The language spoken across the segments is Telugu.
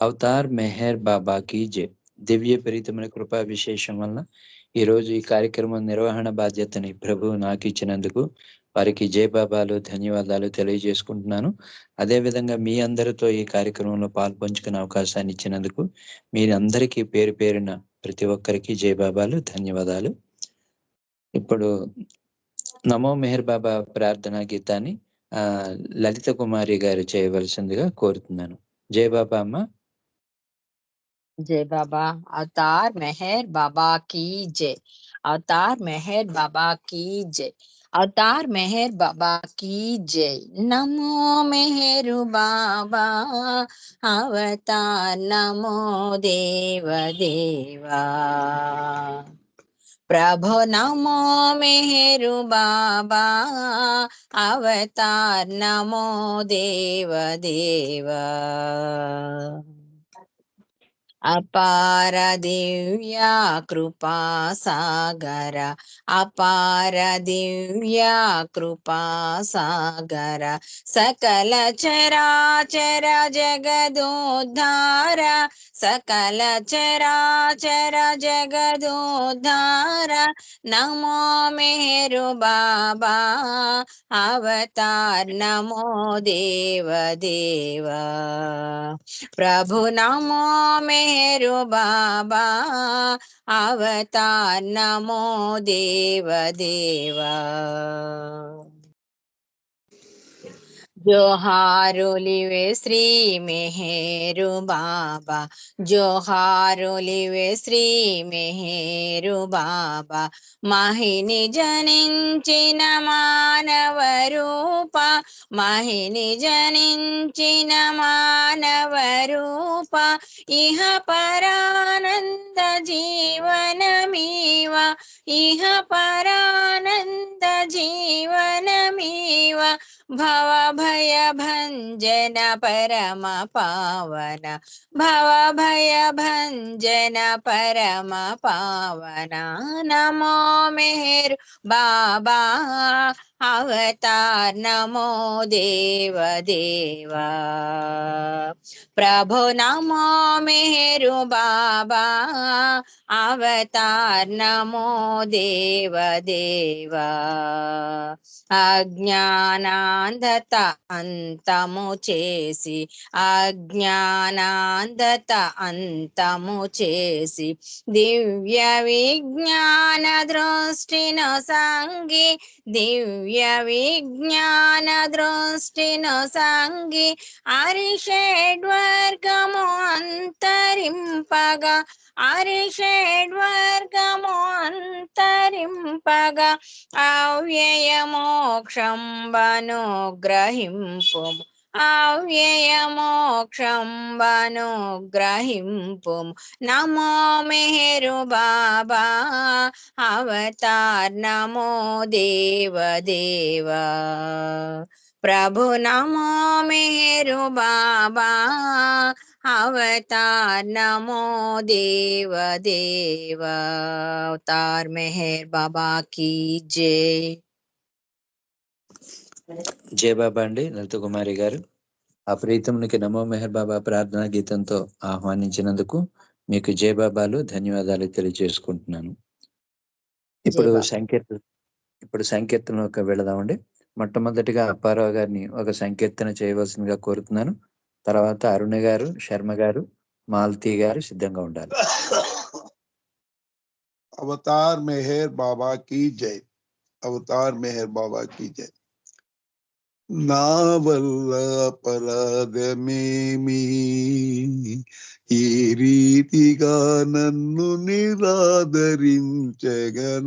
అవతార్ మెహర్ బాబాకి జై. దివ్య ప్రీతమైన కృపా విశేషం వలన ఈరోజు ఈ కార్యక్రమం నిర్వహణ బాధ్యతని ప్రభువు నాకు ఇచ్చినందుకు వారికి జయబాబాలు ధన్యవాదాలు తెలియజేసుకుంటున్నాను. అదేవిధంగా మీ అందరితో ఈ కార్యక్రమంలో పాల్పంచుకునే అవకాశాన్ని ఇచ్చినందుకు మీరందరికీ పేరు పేరున ప్రతి ఒక్కరికి జయబాబాలు ధన్యవాదాలు. ఇప్పుడు నమో మెహర్ బాబా ప్రార్థనా గీతాన్ని లలిత కుమారి గారు చేయవలసిందిగా కోరుతున్నాను. జయబాబా అమ్మ. जय बाबा। अवतार मेहर बाबा की जय। अवतार मेहर बाबा की जय। अवतार मेहर बाबा की जय। नमो मेहरु बाबा अवतार नमो देव देवा। प्रभु नमो मेहरु बाबा अवतार नमो देव देवा। अपार दिव्या कृपा सागर अपार दिव्या कृपा सागर सकल चराचर जगदोद्धार सकल चराचर जगदोद्धार नमो मेहरु बाबा अवतार नमो देव देवा। प्रभु नमो मेहरु बाबा अवतार नमो देव देवा। जोहारुलिवे श्री मेहरु बाबा जोहारुलिवे श्री मेहरु बाबा महिनि जनिंचिन मानव रूप महिनि जनिंचिन मानव रूप इह परानंद जीवन मीवा इह परानंद जीवन मीवा भव भय भंजन परम पावन भव भय भंजन परम पावन नमो मेहर बाबा अवतार नमो देव देवा। प्रभु नमो मेहरु बाबा अवतार नमो देव देवा। अज्ञानांधत अंतमु చేసి అజ్ఞానాంధత అంతము చేసి దివ్య విజ్ఞాన దృష్టిను సంగి దివ్య విజ్ఞాన దృష్టిను సంగి అరిషడ్వర్గము అంతరింపగా అరిషడ్వర్గము అంతరింపగా అవ్యయ మోక్షం బనుగ్రహింపు అవ్యయ మోక్షం బనుగ్రహింపు నమో మెహరు బాబా అవతార్ నమో దేవ దేవా। प्रभु नमो मेहरु बाबा अवतार नमो देव देवा। अवतार मेहर बाबा की जय। జయ బాబా అండి లలిత కుమారి గారు. ఆ ప్రీతమునికి నమో మెహర్ బాబా ప్రార్థనా గీతంతో ఆహ్వానించినందుకు మీకు జయ బాబాలు ధన్యవాదాలు తెలియజేసుకుంటున్నాను. ఇప్పుడు సంకీర్తనలోకి వెళదామండి. మొట్టమొదటిగా అప్పారావు గారిని ఒక సంకీర్తన చేయవలసిందిగా కోరుతున్నాను. తర్వాత అరుణ గారు, శర్మ గారు, మాలతీ గారు సిద్ధంగా ఉండాలి. అవతార్ మెహర్ బాబా की जय। అవతార్ మెహర్ బాబా की जय। నా వల్ల అపరాధమేమి ఈ రీతిగా నన్ను నిరాదరించగా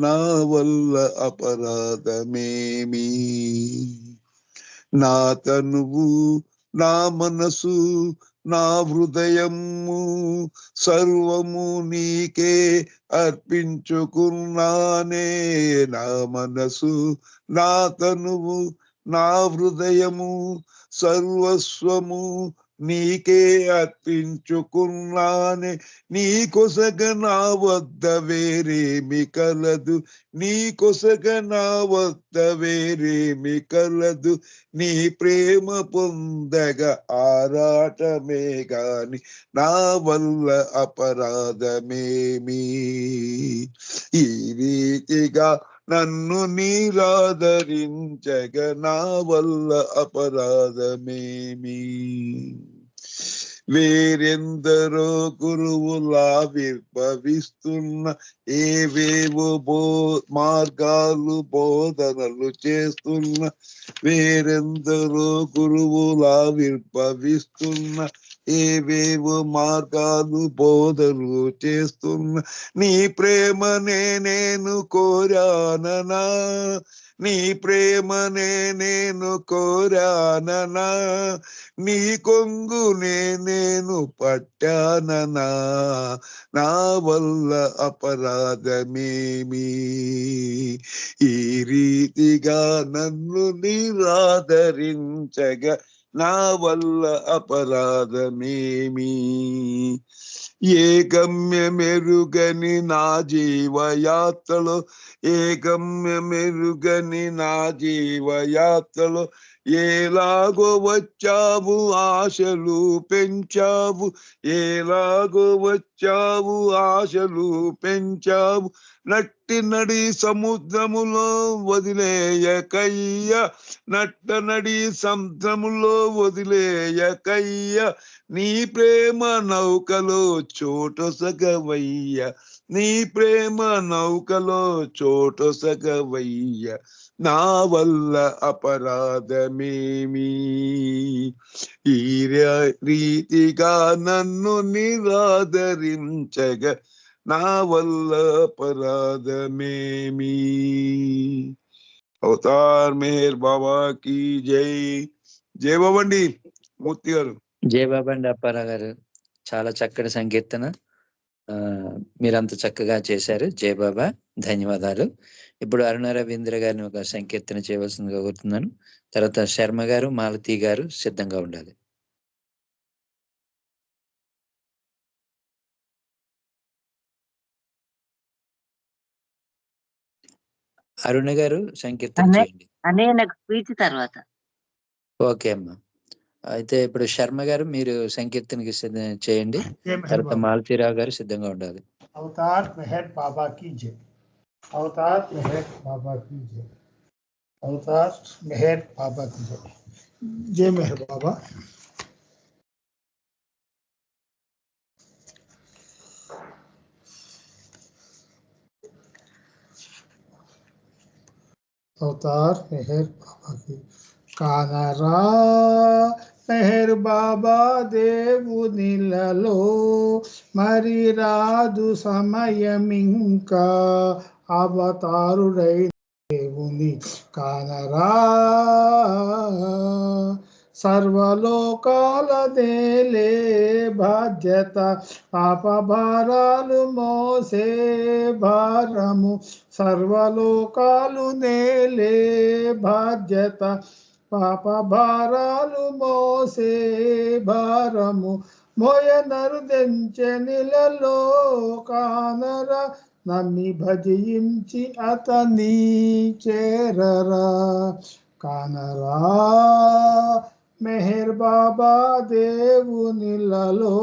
నా వల్ల అపరాధమేమి నా తనువు నా మనసు నా హృదయము సర్వము నీకే అర్పించుకున్నానే నా మనసు నా తనువు నా హృదయము సర్వస్వము నీకే అర్పించుకున్నానే, నీ కొసగ నా వద్ద వేరేమి కలదు, నీ కొసగ నా వద్ద వేరేమి కలదు, నీ ప్రేమ పొందగ ఆరాటమే గాని నా వల్ల అపరాధమేమి. ఈ రీతిగా నన్ను నీరాదరించగ నా వల్ల అపరాధమేమి. వేరెందరో గురువులావిర్భవిస్తున్న, ఏవేవో మార్గాలు బోధనలు చేస్తున్న, వేరెందరో గురువులావిర్భవిస్తున్న, ఏవేవో మార్గాలు బోధనలు చేస్తున్న, నీ ప్రేమనే నేను కోరాననా, నీ ప్రేమనే నేను కోరాననా, నీ కొంగునే నేను పట్టాననా, నా వల్ల అపరాధమేమి. ఈ రీతిగా నన్ను నిరాదరించగా నా వల్ల అపరాధమేమి. ఏ గమ్యమెరుగని నా జీవయాత్రలో, ఏ గమ్యమెరుగని నా జీవయాత్రలో ఎలాగో వచ్చావు ఆశలు పెంచావు, ఎలాగో వచ్చావు ఆశలు పెంచావు, నట్టి నడి సముద్రములో వదిలేయకయ్య, నట్ట నడి సముద్రములో వదిలేయకయ్య, నీ ప్రేమ నౌకలో చోటొసగవయ్య, నీ ప్రేమ నౌకలో చోటొసగవయ్య, నా వల్ల అపరాధమేమి. ఈ రీతిగా నన్ను నిరాదరించగ నా వల్ల అపరాధమేమి. అవతార్ మెహర్ బాబా की జై. జై బాబా అండి మూర్తి గారు. జై బాబా అండి అప్పారావు గారు, చాలా చక్కటి సంకీర్తన మీరంత చక్కగా చేశారు. జై బాబా, ధన్యవాదాలు. ఇప్పుడు అరుణ రవీంద్ర గారిని ఒక సంకీర్తన చేయవలసిందిగా కోరుతున్నాను. తర్వాత శర్మ గారు, మాలతి గారు సిద్ధంగా ఉండాలి. అరుణ గారు సంకీర్తన చేయండి. నాకు స్పీచ్ తర్వాత. ఓకే అమ్మా. అయితే ఇప్పుడు శర్మ గారు మీరు సంకీర్తనకి చేయండి. తర్వాత మాలతీరావు గారు సిద్ధంగా ఉండాలి. అవతార్ మెహర్ బాబా की जय. అవతార్ మెహర్ బాబా की जय. అవతార్ మెహర్ బాబా की जय. जय मेहर बाबा. అవతార్ మెహర్ బాబా की కానరా మెహర్ బాబా దేవునిలలో మరి రాదు సమయమింకా, అవతారుడైన దేవుని కానరా, సర్వలోకాల దేలే బాధ్యత, పాప భారాలు మోసే భారము, సర్వలోకాలు నేలే బాధ్యత, పాప భారాలు మోసే భారము, మోయనరు దెంచెనిలలో కానర, నన్ను భజించి అతని చేరరా, కానరా మెహర్ బాబా దేవునిలలో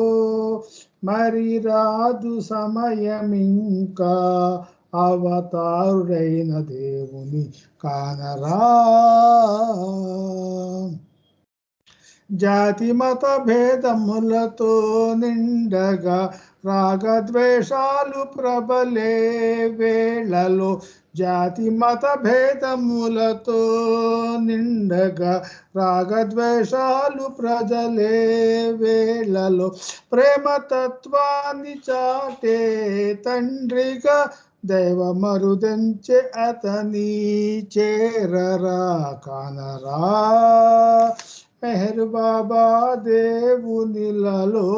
మరి రాదు సమయమింకా, అవతారుడైన దేవుని కానరా. జాతి మత భేదములతో నిండగా రాగద్వేషాలు ప్రబలే వేళలో, జాతి మత భేదములతో నిండగా రాగద్వేషాలు ప్రజలే వేళలో, ప్రేమ తత్వాన్ని చాటే తండ్రిగా దైవ మరుదంచె అతని చేరరా, కానరా మెహర్ బాబా దేవునిలలో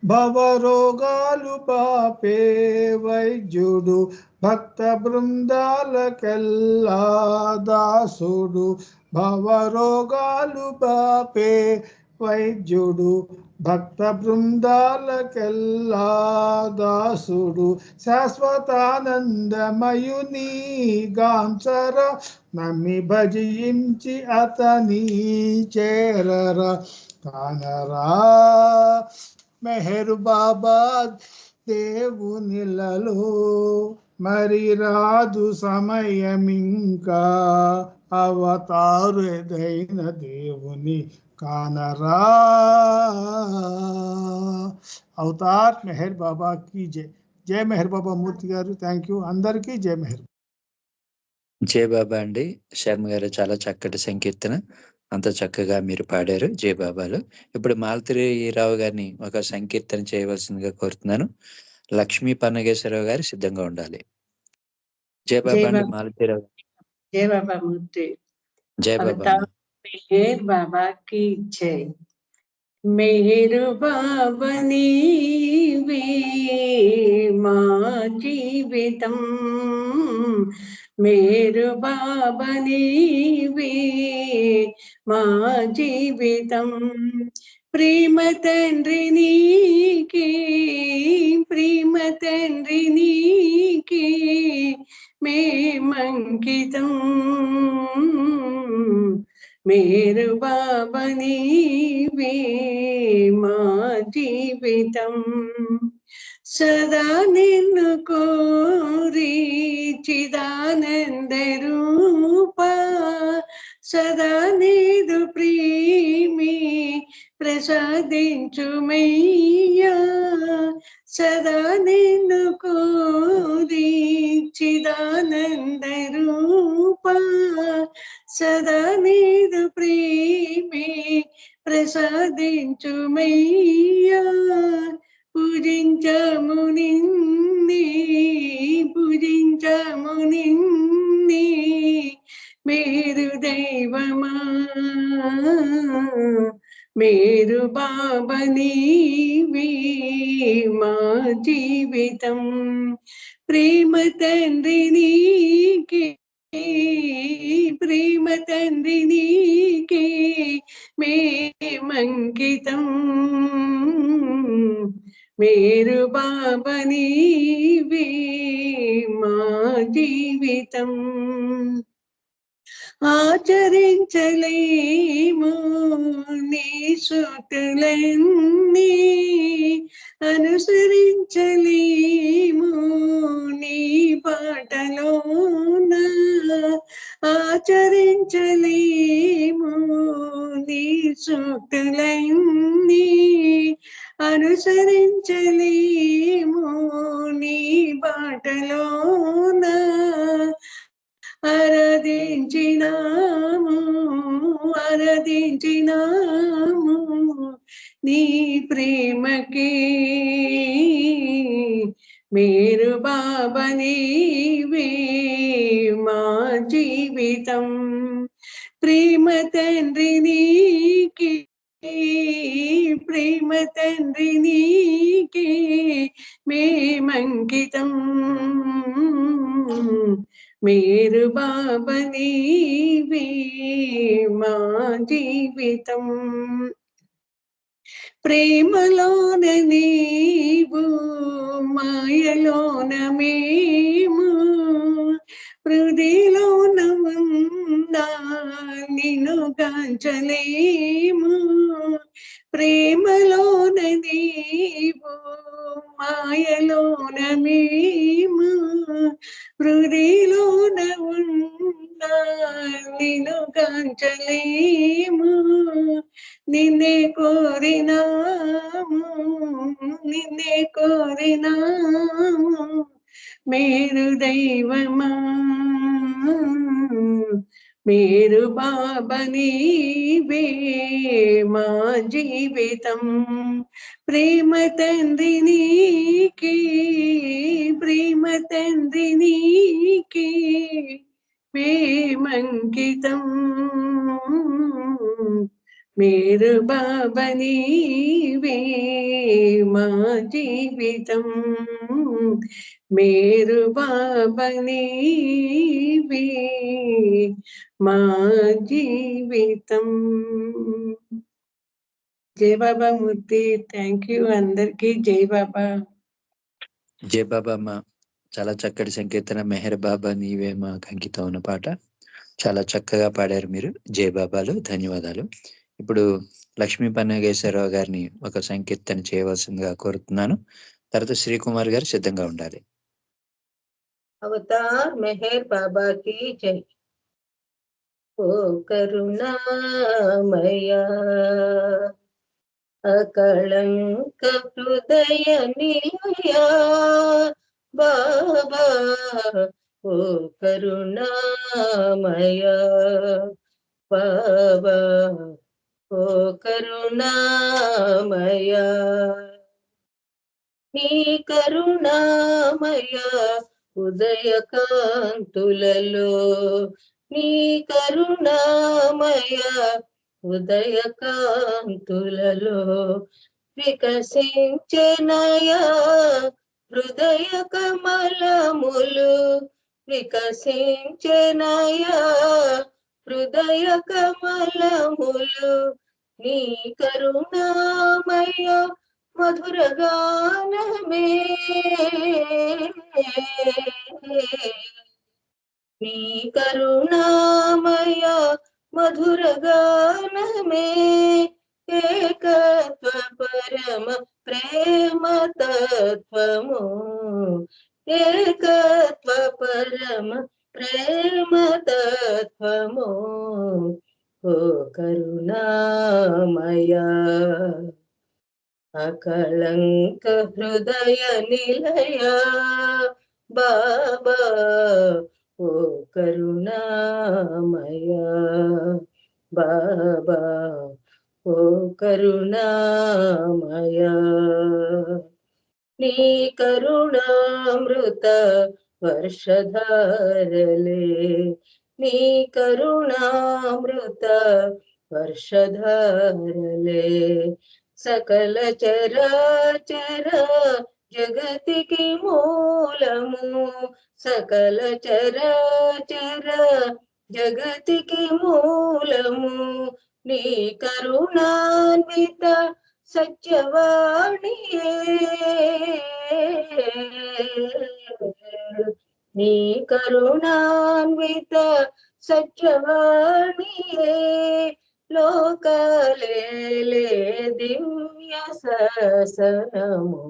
భవరోగాలు పాపే వైద్యుడు భక్త బృందాలకెల్లా దాసుడు. భవరోగాలు పాపే వైద్యుడు భక్త బృందాలకెల్లా దాసుడు. శాశ్వతానందమయుని గాంచర నమ్మి భజించి అతని చేరరా కానరా. మెహర్ బాబా దేవునిలలో మరి రాదు సమయమింకా. అవతారుదైన దేవుని కానరా. అవతార్ మెహర్ బాబా की जय. జయ మెహర్ బాబా మూర్తి గారు. థ్యాంక్ యూ అందరికీ. జయ మెహర్. జయ బాబా అండి. శర్మ గారు చాలా చక్కటి సంకీర్తన, అంత చక్కగా మీరు పాడారు. జయ బాబాలు. ఇప్పుడు మాలతిరావు గారిని ఒక సంకీర్తన చేయవలసిందిగా కోరుతున్నాను. లక్ష్మీ పన్నగేశ్వరరావు గారు సిద్ధంగా ఉండాలి. జయ బాబా అండి. మాలతిరావు. జయ బాబా మూర్తి. జయ బాబా. మెహర్ బాబా की जय. मेहर बाबा नीवे మా జీవితం. मेहर बाबा नीवे మా జీవితం. ప్రేమ తండ్రి నీకే, ప్రేమ తండ్రి నీకే మేమంకితం. मेहर बाबा नीवे మా జీవితం. సదా నిన్ను కోరి చిదానంద రూప, సదా నీదు ప్రేమి ప్రసాదించుమయ్యా. సదా నిన్ను కోరి చిదానంద రూప, సదా నీదు ప్రేమే ప్రసాదించుమయ్యా. పూజించము నిన్నే, పూజించము నిన్నే మేరు దైవమా. మేరు బాబా నీవే మా జీవితం. ప్రేమ తండ్రి నీకే, ప్రేమ తండ్రి నీకే మేమంకితం. మేరు బాబా నీవే మా జీవితం. ఆచరించలేము నీ సూక్తులన్నీ, అనుసరించలేము నీ బాటలోన. ఆచరించలేము నీ సూక్తులన్నీ, అనుసరించలేము నీ బాటలోన. ఆరాధించినాము, ఆరాధించినాము నీ ప్రేమకే. మేరు బాబా నీవే మా జీవితం. ప్రేమ తండ్రి నీకే, ప్రేమ తండ్రి నీకే మేమంకితం. మేరు బాబా నీవే మా జీవితం. ప్రేమలోన నీవు, మాయలోన మేము, హృదయలోన ఉందా నిన్ను గాంచలేము. ప్రేమలోన నీవు, మాయలోన మేము, హృదయలోన ఉందా నిన్ను గాంచలేము. నిన్నే కోరినాము, నిన్నే కోరినాము మేరు దైవమా. మేరు బాబా నీవే మా జీవితం. ప్రేమ తండ్రి నీకే, ప్రేమ తండ్రి నీకే మేమంకితం. మేరు బాబా నీవే మా జీవితం, మేరు బాబా నీవే మా జీవితం. జై బాబా మూర్తి. థ్యాంక్ యూ అందరికి. జై బాబా. జై బాబా అమ్మ. చాలా చక్కటి సంకీర్తన. మెహర్ బాబా నీవే మాకు అంకితం ఉన్న పాట చాలా చక్కగా పాడారు మీరు. జై బాబాలు ధన్యవాదాలు. ఇప్పుడు లక్ష్మీ పన్నగేశ్వరరావు గారిని ఒక సంకీర్తన చేయవలసిందిగా కోరుతున్నాను. తర్వాత శ్రీకుమార్ గారు సిద్ధంగా ఉండాలి. अवतार मेहर बाबा की जय। ओ करुणामया अकलंक हृदय निलया बाबा, ओ करुणामया बाबा, ओ करुणामया నీ కరుణామయ ఉదయ కాంతులలో, నీ కరుణామయ ఉదయ కాంతులలో వికసించెనయా హృదయ కమలములు, వికసించెనయా హృదయ కమలములు. నీ కరుణామయ మధుర గానమే, నీ కరుణామయ మధుర గానమే, ఏకత్వ పరమ ప్రేమ తత్వము, ఏకత్వ పరమ ప్రేమ తత్వము. ఓ కరుణామయ అకళంక హృదయ నిలయ బాబా, ఓ కరుణామయ బాబా, ఓ కరుణామయ నీ కరుణామృత వర్షధారలే, నీ కరుణామృత వర్షధారలే సకల చరాచర జగతికి మూలము, సకల చరాచర జగతికి మూలము. నీ కరుణాన్విత సత్యవాణియే, నీ కరుణాన్విత సత్యవాణియే లోకలేలే దివ్య శాసనము,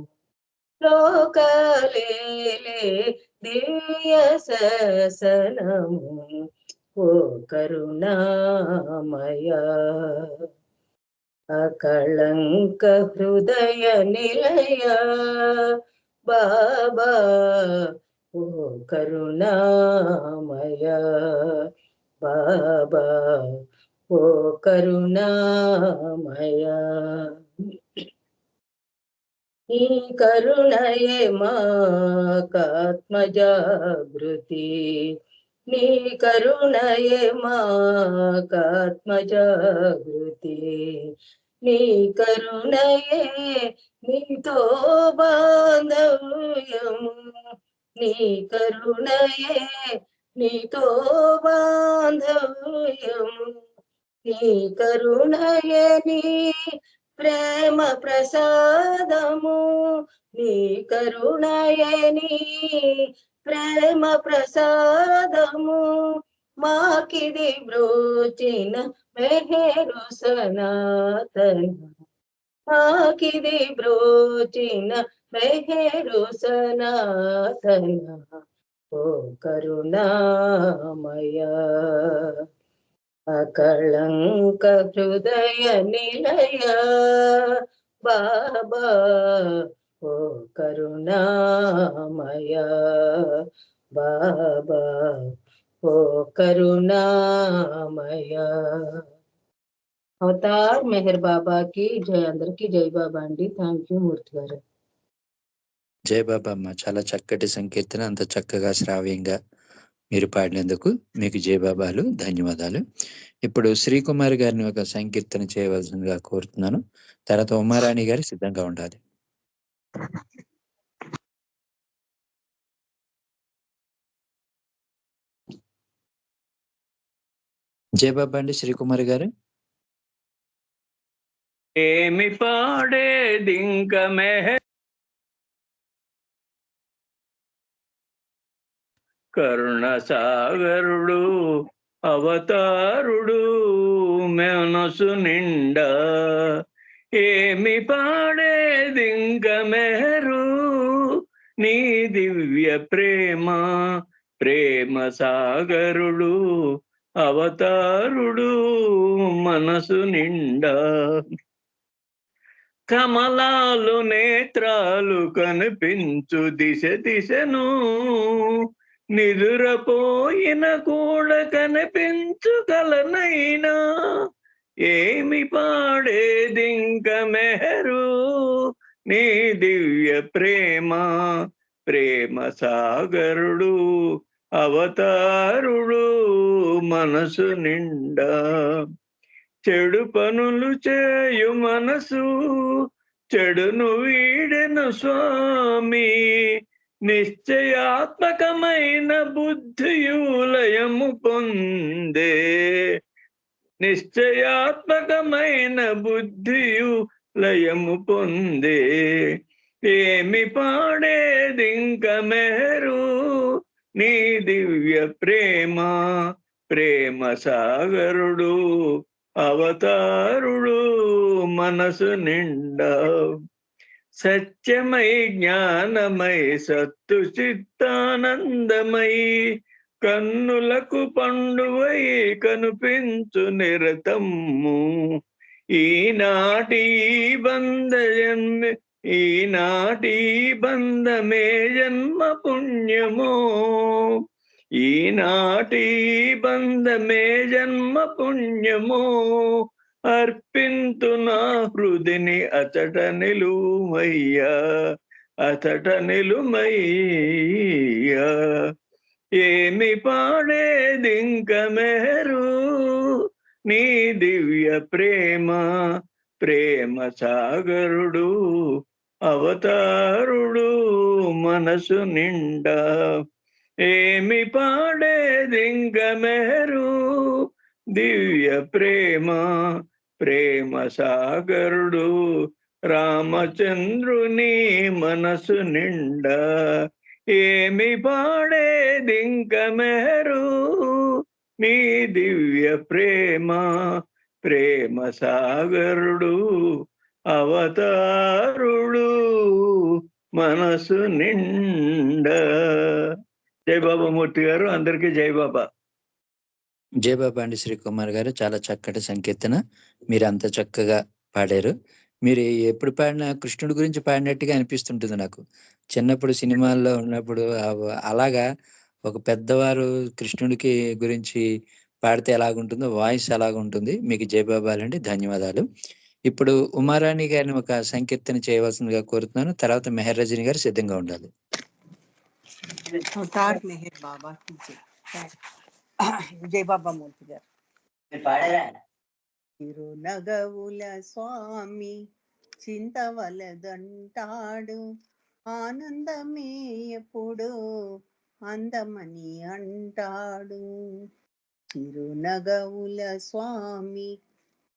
లోకలేలే దివ్య శాసనము. ఓ కరుణామయ అకళంక హృదయ నిలయ బాబా, ఓ కరుణామయ బాబా, ఓ కరుణామయ ఈ కరుణయే మాకాత్మజాగృతి, నీ కరుణయే మాకాత్మజాగృతి, నీ కరుణయే నీతో బాంధవ్యము, నీ కరుణయే నీతో బాంధవ్యము, నీ కరుణయే నీ ప్రేమ ప్రసాదము, నీ కరుణయే నీ ప్రేమ ప్రసాదము. మాకిది బ్రోచిన మెహరు సనాతన, మాకిది బ్రోచిన మెహరు సనాతన. ఓ కరుణామయ అకళంక హృదయ నిలయ బాబా, ఓ కరుణామయ బాబా, ఓ కరుణామయ. అవతార్ మెహర్ బాబాకి జై. అందరికి జై బాబా అండి. థ్యాంక్ యూ మూర్తి గారు. జై బాబా అమ్మ. చాలా చక్కటి సంకీర్తన, అంత చక్కగా శ్రావ్యంగా మీరు పాడినందుకు మీకు జయబాబాలు, ధన్యవాదాలు. ఇప్పుడు శ్రీకుమారి గారిని ఒక సంకీర్తన చేయవలసిందిగా కోరుతున్నాను. తర్వాత ఉమారాణి గారు సిద్ధంగా ఉండాలి. జయబాబా అండి శ్రీకుమారి గారు. ఏమి పాడేదింక కరుణ సాగరుడు అవతారుడు మనసు నిండా, ఏమి పాడేదింక మెహరు నీ దివ్య ప్రేమ, ప్రేమ సాగరుడు అవతారుడు మనసు నిండా. కమలాలు నేత్రాలు కనిపించు దిశ దిశను, నిదురపోయిన కూడా కనిపించు కలనైనా, ఏమి పాడేదింక మెహరు నీ దివ్య ప్రేమ, ప్రేమ సాగరుడు అవతారుడు మనసు నిండా. చెడు పనులు చేయు మనసు చెడును వీడెను స్వామి, నిశ్చయాత్మకమైన బుద్ధియు లయము పొందే, నిశ్చయాత్మకమైన బుద్ధియు లయము పొందే. ఏమి పాడేదింక మెహరు నీ దివ్య ప్రేమ, ప్రేమ సాగరుడు అవతారుడు మనసు నిండా. సత్యమై జ్ఞానమై సత్తు చిత్తానందమై, కన్నులకు పండువై కనిపించు నిరతము, ఈనాటి బంధమే, ఈనాటి బంధమే జన్మ పుణ్యమో, ఈనాటి బంధమే జన్మ పుణ్యమో. అర్పింతు నా హృదిని అతట నిలుమయ్యా, అతట నిలుమయ్యా. ఏమి పాడేదింక మెహరు నీ దివ్య ప్రేమ, ప్రేమ సాగరుడు అవతారుడు మనసు నిండా. ఏమి పాడేదింక మెహరు దివ్య ప్రేమ, ప్రేమ సాగరుడు రామచంద్రుని మనసు నిండా. ఏమి పాడేదింక మెహరు నీ దివ్య ప్రేమ, ప్రేమ సాగరుడు అవతారుడు మనసు నిండా. జై బాబా మూర్తి గారు, అందరికీ జై బాబా. జయబాబా అండి శ్రీకుమార్ గారు. చాలా చక్కటి సంకీర్తన, మీరు అంత చక్కగా పాడారు. మీరు ఎప్పుడు పాడినా కృష్ణుడి గురించి పాడినట్టుగా అనిపిస్తుంటుంది నాకు. చిన్నప్పుడు సినిమాల్లో ఉన్నప్పుడు అలాగా ఒక పెద్దవారు కృష్ణుడికి గురించి పాడితే ఎలాగుంటుందో వాయిస్ అలాగుంటుంది. మీకు జయబాబాలండి, ధన్యవాదాలు. ఇప్పుడు ఉమారాణి గారిని ఒక సంకీర్తన చేయవలసిందిగా కోరుతున్నాను. తర్వాత మెహర్ రజని గారు సిద్ధంగా ఉండాలి. అవతార్ మెహర్ బాబా की जय. జై బాబా మూర్తి గారు. తిరునగవుల స్వామి చింతవలదంటాడు, ఆనందమే ఎప్పుడు అందమని అంటాడు. తిరునగవుల స్వామి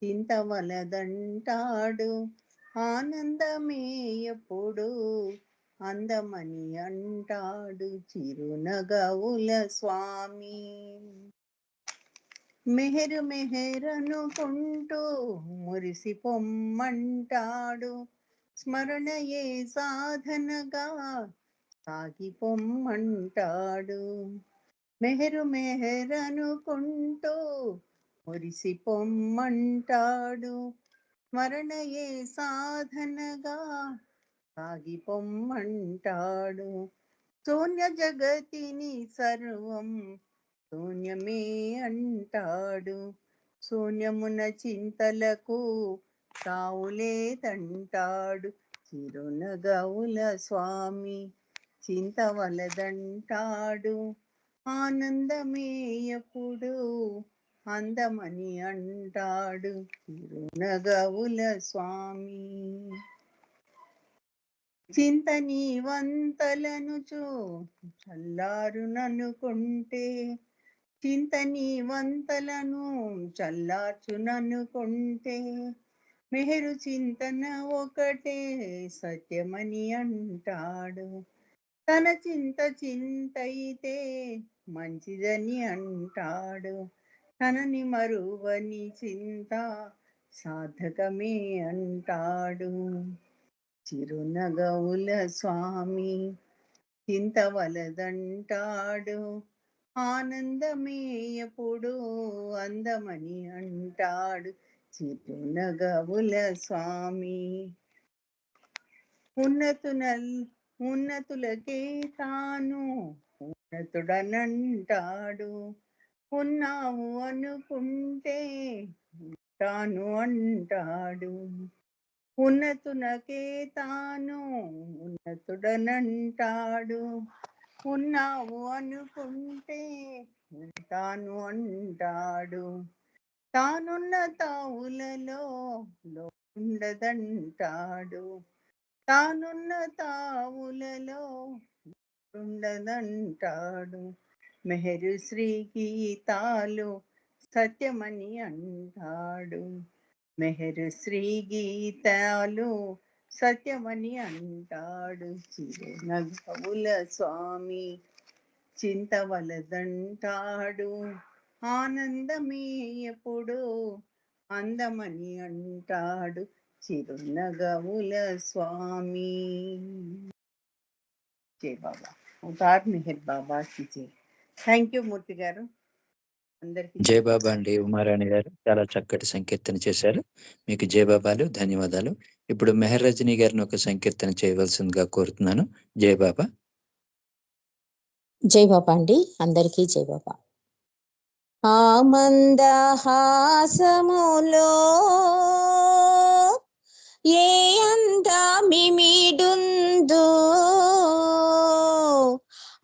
చింతవలదంటాడు, ఆనందమే ఎప్పుడు అందమని అంటాడు. చిరునగవుల స్వామి మెహరు మెహరనుకుంటూ మురిసి పొమ్మంటాడు, స్మరణయే సాధనగా సాగి పొమ్మంటాడు. మెహరు మెహరనుకుంటూ మురిసి పొమ్మంటాడు, స్మరణయే సాధనగా సాగి పొమ్మంటాడు. శూన్య జగతిని సర్వం శూన్యమే అంటాడు, శూన్యమున చింతలకు తావులేదంటాడు. చిరునగవుల స్వామి చింతవలదంటాడు, ఆనందమే ఎప్పుడు అందమని అంటాడు తిరునగవుల స్వామి. చింతని వంతలను చల్లారుననుకుంటే, చింతని వంతలను చల్లార్చుననుకుంటే, మెహరు చింతన ఒకటే సత్యమని అంటాడు. తన చింతైతే మంచిదని అంటాడు. తనని మరువని చింత సాధకమే అంటాడు. చిరునగవుల స్వామి చింతవలదంటాడు. ఆనందమే ఎప్పుడు అందమని అంటాడు చిరునగవుల స్వామి. ఉన్నతులకే తాను ఉన్నతుడనంటాడు. ఉన్నావు అనుకుంటే తాను అంటాడు. ఉన్నతునకే తాను ఉన్నతుడనంటాడు. ఉన్నావు అనుకుంటే తాను అంటాడు. తానున్న తావులలో ఉండదంటాడు. తానున్న తావులలో ఉండదంటాడు. మెహరు శ్రీ గీతాలు సత్యమని అంటాడు. మెహరు శ్రీ గీతాలు సత్యమని అంటాడు. చిరునగవుల స్వామి చింతవలదంటాడు. ఆనందమే ఎప్పుడు అందమని అంటాడు చిరునగవుల స్వామి. జై బాబా. అవతార్ మెహర్ బాబా కి జై. థ్యాంక్ యూ మూర్తి గారు. అందరికీ జై బాబా అండి. ఉమారాణి గారు చాలా చక్కటి సంకీర్తన చేశారు. మీకు జై బాబాలు, ధన్యవాదాలు. ఇప్పుడు మెహర్ రజనీ గారిని ఒక సంకీర్తన చేయవలసిందిగా కోరుతున్నాను. జై బాబా. జై బాబా అండి. అందరికీ జై బాబా. ఆమందహాసములో ఏ అందమిమిడుందో,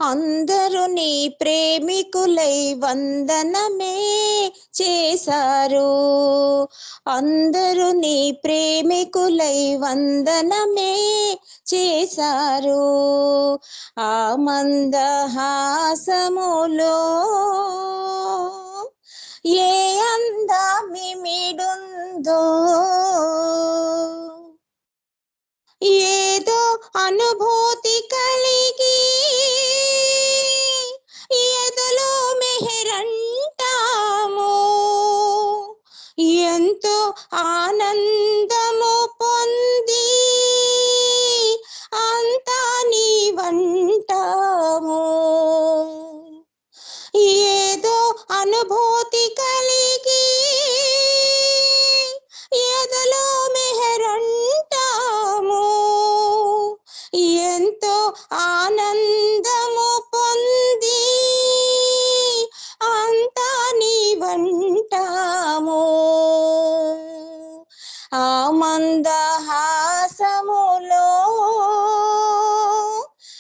అందరూ నీ ప్రేమికులై వందనమే చేశారు. అందరూ నీ ప్రేమికులై వందనమే చేశారు. ఆ మందహాసములో ఏ అందమిమిడుందో, ఏదో అనుభూతి కలిగి ఎదలో మెహరంటాము, ఎంతో ఆనందము పొంది అంతా నీవంటాము. ఏదో అనుభూతి కలిగి ఎదలో మెహరంటాము, ఎంతో ఆనందము పొంది అంతా నీవంటాము. ఆ మందహాసములో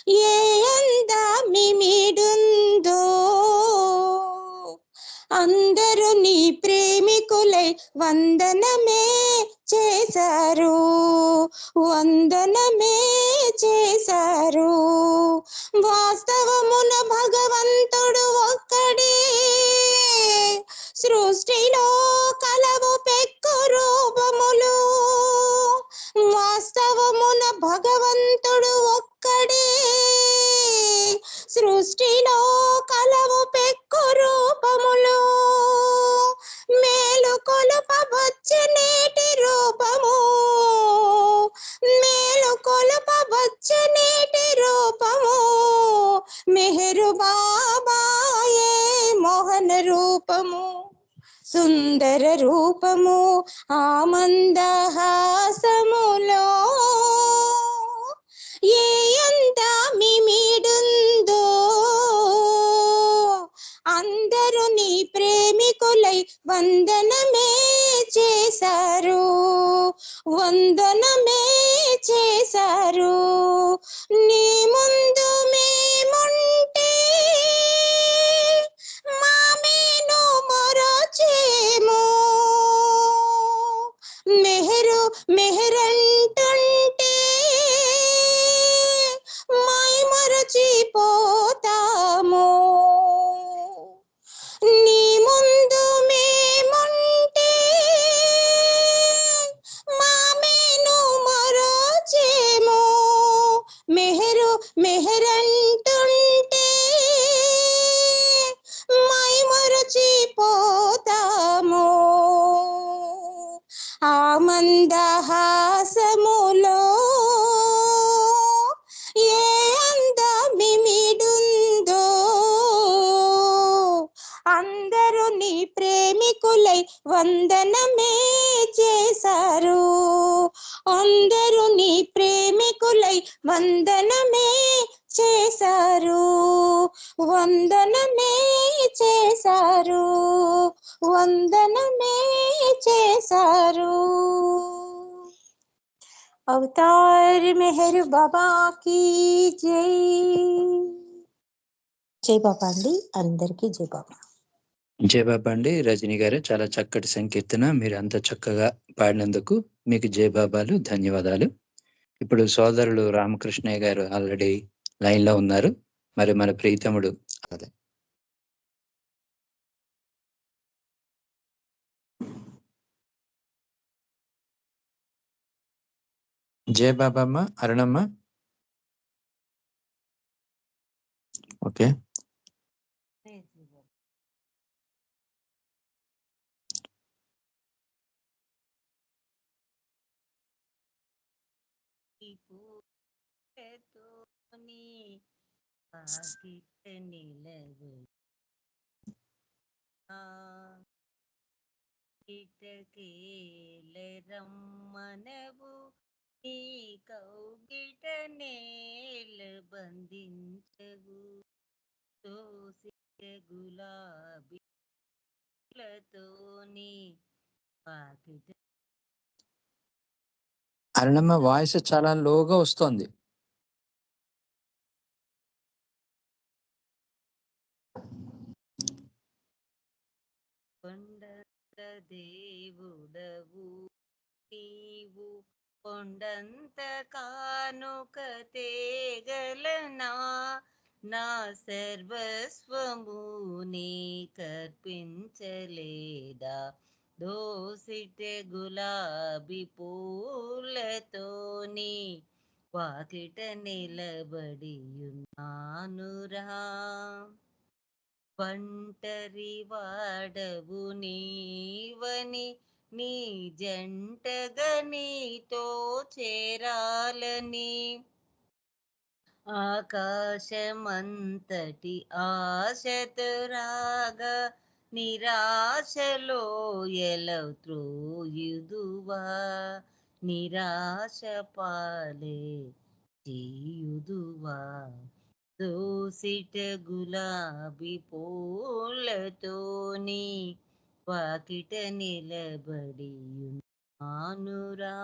ఏ అందమిమిడుందో, అందరూ నీ ప్రేమికులై వందనమే చేశారు. వందనమే చేశారు. వాస్తవమున భగవంతుడు ఒక్కడే, సృష్టిలో కలవు పెక్కు రూపములు. వాస్తవమున భగవంతుడు ఒక్కడే, సృష్టిలో కలవు పెక్కు రూపములు. మేలు కొలుపవచ్చే నేటి రూపము, మేలు కొలుపవచ్చే నేటి రూపము. మెహరు బాబాయే మోహన రూపము, సుందర రూపము. ఆ మందహాసములో ఏ అందమిమిడుందో, అందరూ నీ ప్రేమికులై వందనమే చేశారు. వందనమే చేశారు. నీ ముందు మేముంటే మెహరంటుంటే మై మరచిపోతాము. నీ ముందు మేముంటే మామేను మరచేమో. మెహరంటుంటే మై మరచిపోతాము. ఆ మందహాసములో ఏ అందమిమిడుందో. అందరూ నీ ప్రేమికులై వందనమే చేశారు. అందరూ నీ ప్రేమికులై వందనమే చేశారు. వందనమే చేశారు. వందనమే చేశారు. అవతార్ మెహర్ బాబా కీ జై. జై బాబా అండి, అందరికీ జై బాబా. జై బాబా అండి. రజనీ గారు చాలా చక్కటి సంకీర్తన, మీరు అంత చక్కగా పాడినందుకు మీకు జై బాబాలు, ధన్యవాదాలు. ఇప్పుడు సోదరులు రామకృష్ణయ్య గారు ఆల్రెడీ లైన్ లో ఉన్నారు. మరి మన ప్రీతముడు అదే జై బాబామ్మ, అరుణమ్మ. ఓకే, రమ్మనవు నీ కౌగిట నేల బంధించవు. గులాబీలతోని పాకిట. అరుణమ్మ వాయిస్ చాలా లోగా వస్తోంది. కొండంత దేవుడవు నీవు, కొండంత కానుక తేగలనా. నా సర్వస్వము నీ కర్పించలేదా. దోసిటె గులాబీ పూలతోని వాకిట నిలబడి ఉన్నానురా. ఒంటరి వాడవు నీవని నీ జంటగా నీతో చేరాలని. ఆకాశమంతటి ఆశతో రాగా నిరాశలో ఎలవు త్రోయుదువా. నిరాశ పాలే చేయుదువా. దోసిట గులాబీ పూలతోని వాకిట నిలబడి ఉన్నానురా.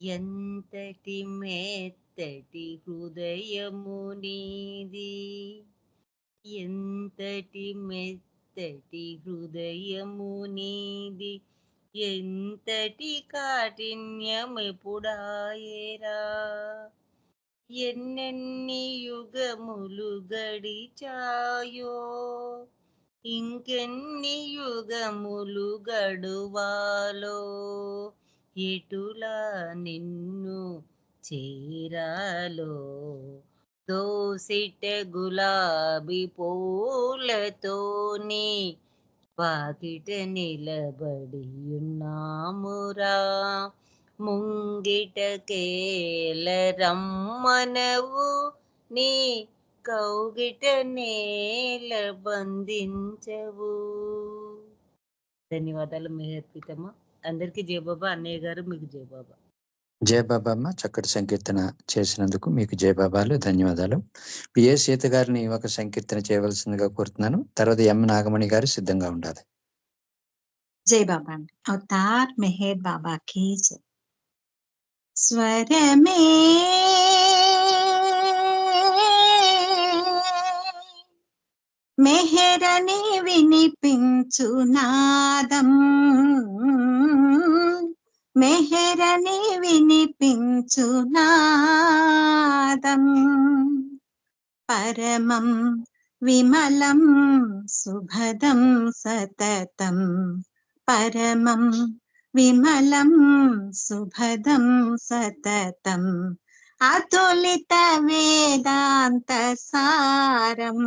ఎంతటి మెత్తటి హృదయము నీది. ఎంతటి మెత్తటి హృదయము నీది. ఎంతటి కాఠిన్యమెప్పుడాయేరా. ఎన్నెన్ని యుగములు గడిచాయో, ఇంకెన్ని యుగములు గడువాలో. ఎటులా నిన్ను చేరాలో. దోసిట గులాబీ పూలతోని వాకిట నిలబడి ఉన్నామురా. ముంగిటకేల రమ్మనవు నీ కౌగిట నేల బంధించవు. ధన్యవాదాలు మెహర్పితమ్మ. అందరికీ జయబాబా. అన్నయ్య గారు మీకు జయబాబా. జయ బాబామ్మ, చక్కటి సంకీర్తన చేసినందుకు మీకు జయ బాబాలు, ధన్యవాదాలు. పిఏ సీత గారిని ఒక సంకీర్తన చేయవలసిందిగా కోరుతున్నాను. తర్వాత ఎం నాగమణి గారు సిద్ధంగా ఉండాలి. జై బాబా అండి. అవతార్ మెహర్ బాబా కీ జై. స్వరమే మెహరని వినిపించు నాదం. మెహరని వినిపించునాదం పరమం విమలం శుభదం సతతం పరమం విమలం శుభదం సతతం అతులిత వేదాంత సారం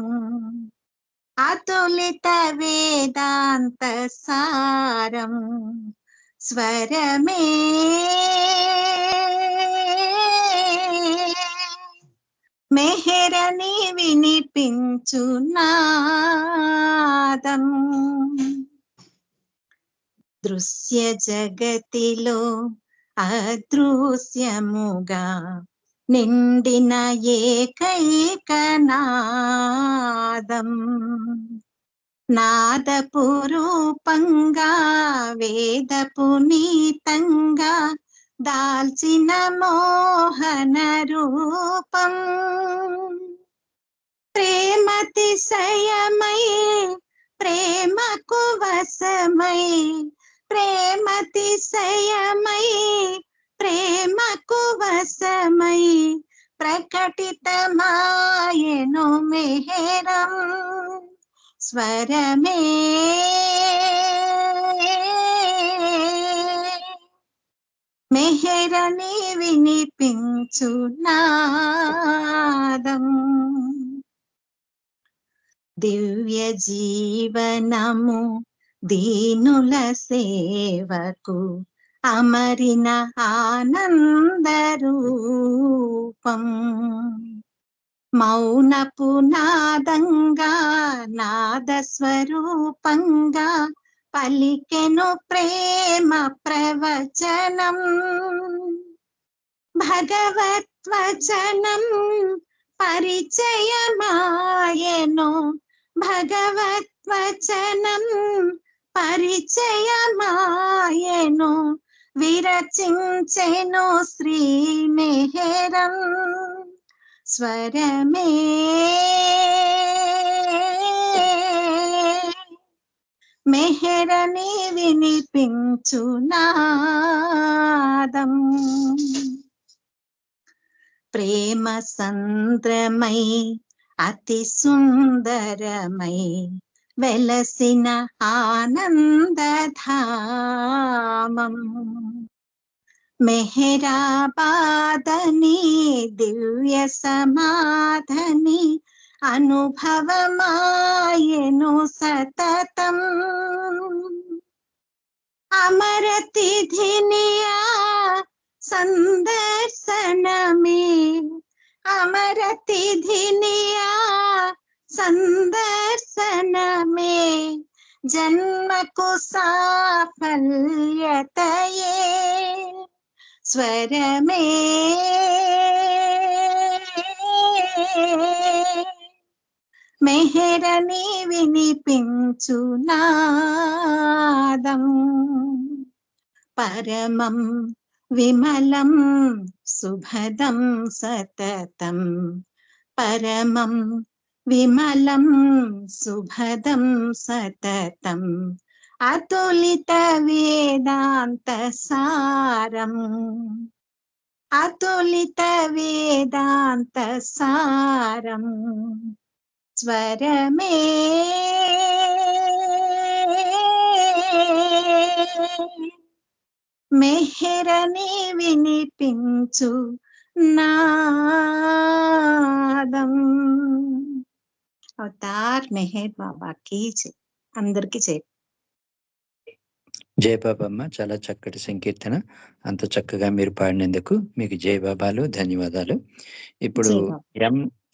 అతులిత వేదాంత సారం స్వరమే మెహరని వినిపించునాదం దృశ్య జగతిలో అదృశ్యముగా నిండిన ఏకైక నాదం నాదపు రూపంగా వేదపు నీతంగా దాల్చిన మోహన రూపం ప్రేమతిశయమై ప్రేమకు వశమై ప్రేమతిశయమై ప్రేమకు వశమై ప్రకటితమాయెను మెహరం స్వరమే మెహరని వినిపించునాదం దివ్య జీవనము దీనుల సేవకు అమరిన ఆనందరూపం మౌనపు నాదంగా నాదస్వరూపంగా పలికెను ప్రేమ ప్రవచనం భగవద్వచనం పరిచయమాయెను భగవద్వచనం పరిచయమాయెను విరచించెను శ్రీ మెహరం స్వరమే మెహరని వినిపించునాదం ప్రేమ సంద్రమై అతి సుందరమై వెలసిన ఆనందధామం మెహరాబాదని దివ్య సమాధని అనుభవమాయెను సతతం అమరతిథినియా సందర్శనమే అమరతిథినియా సందర్శనమే జన్మకు సాఫల్యతయే స్వరమే మెహరని వినిపించునాదం పరమం విమలం శుభదం సతతం పరమం విమలం శుభదం సతతం అతులిత వేదాంత సారం అతులిత వేదాంత సారం స్వరమే మెహరని వినిపించు నాదం. అవతార్ మెహర్ బాబాకి జై. అందరికి జై. జై బాబమ్మ, చాలా చక్కటి సంకీర్తన. అంత చక్కగా మీరు పాడినందుకు మీకు జై బాబాలు, ధన్యవాదాలు. ఇప్పుడు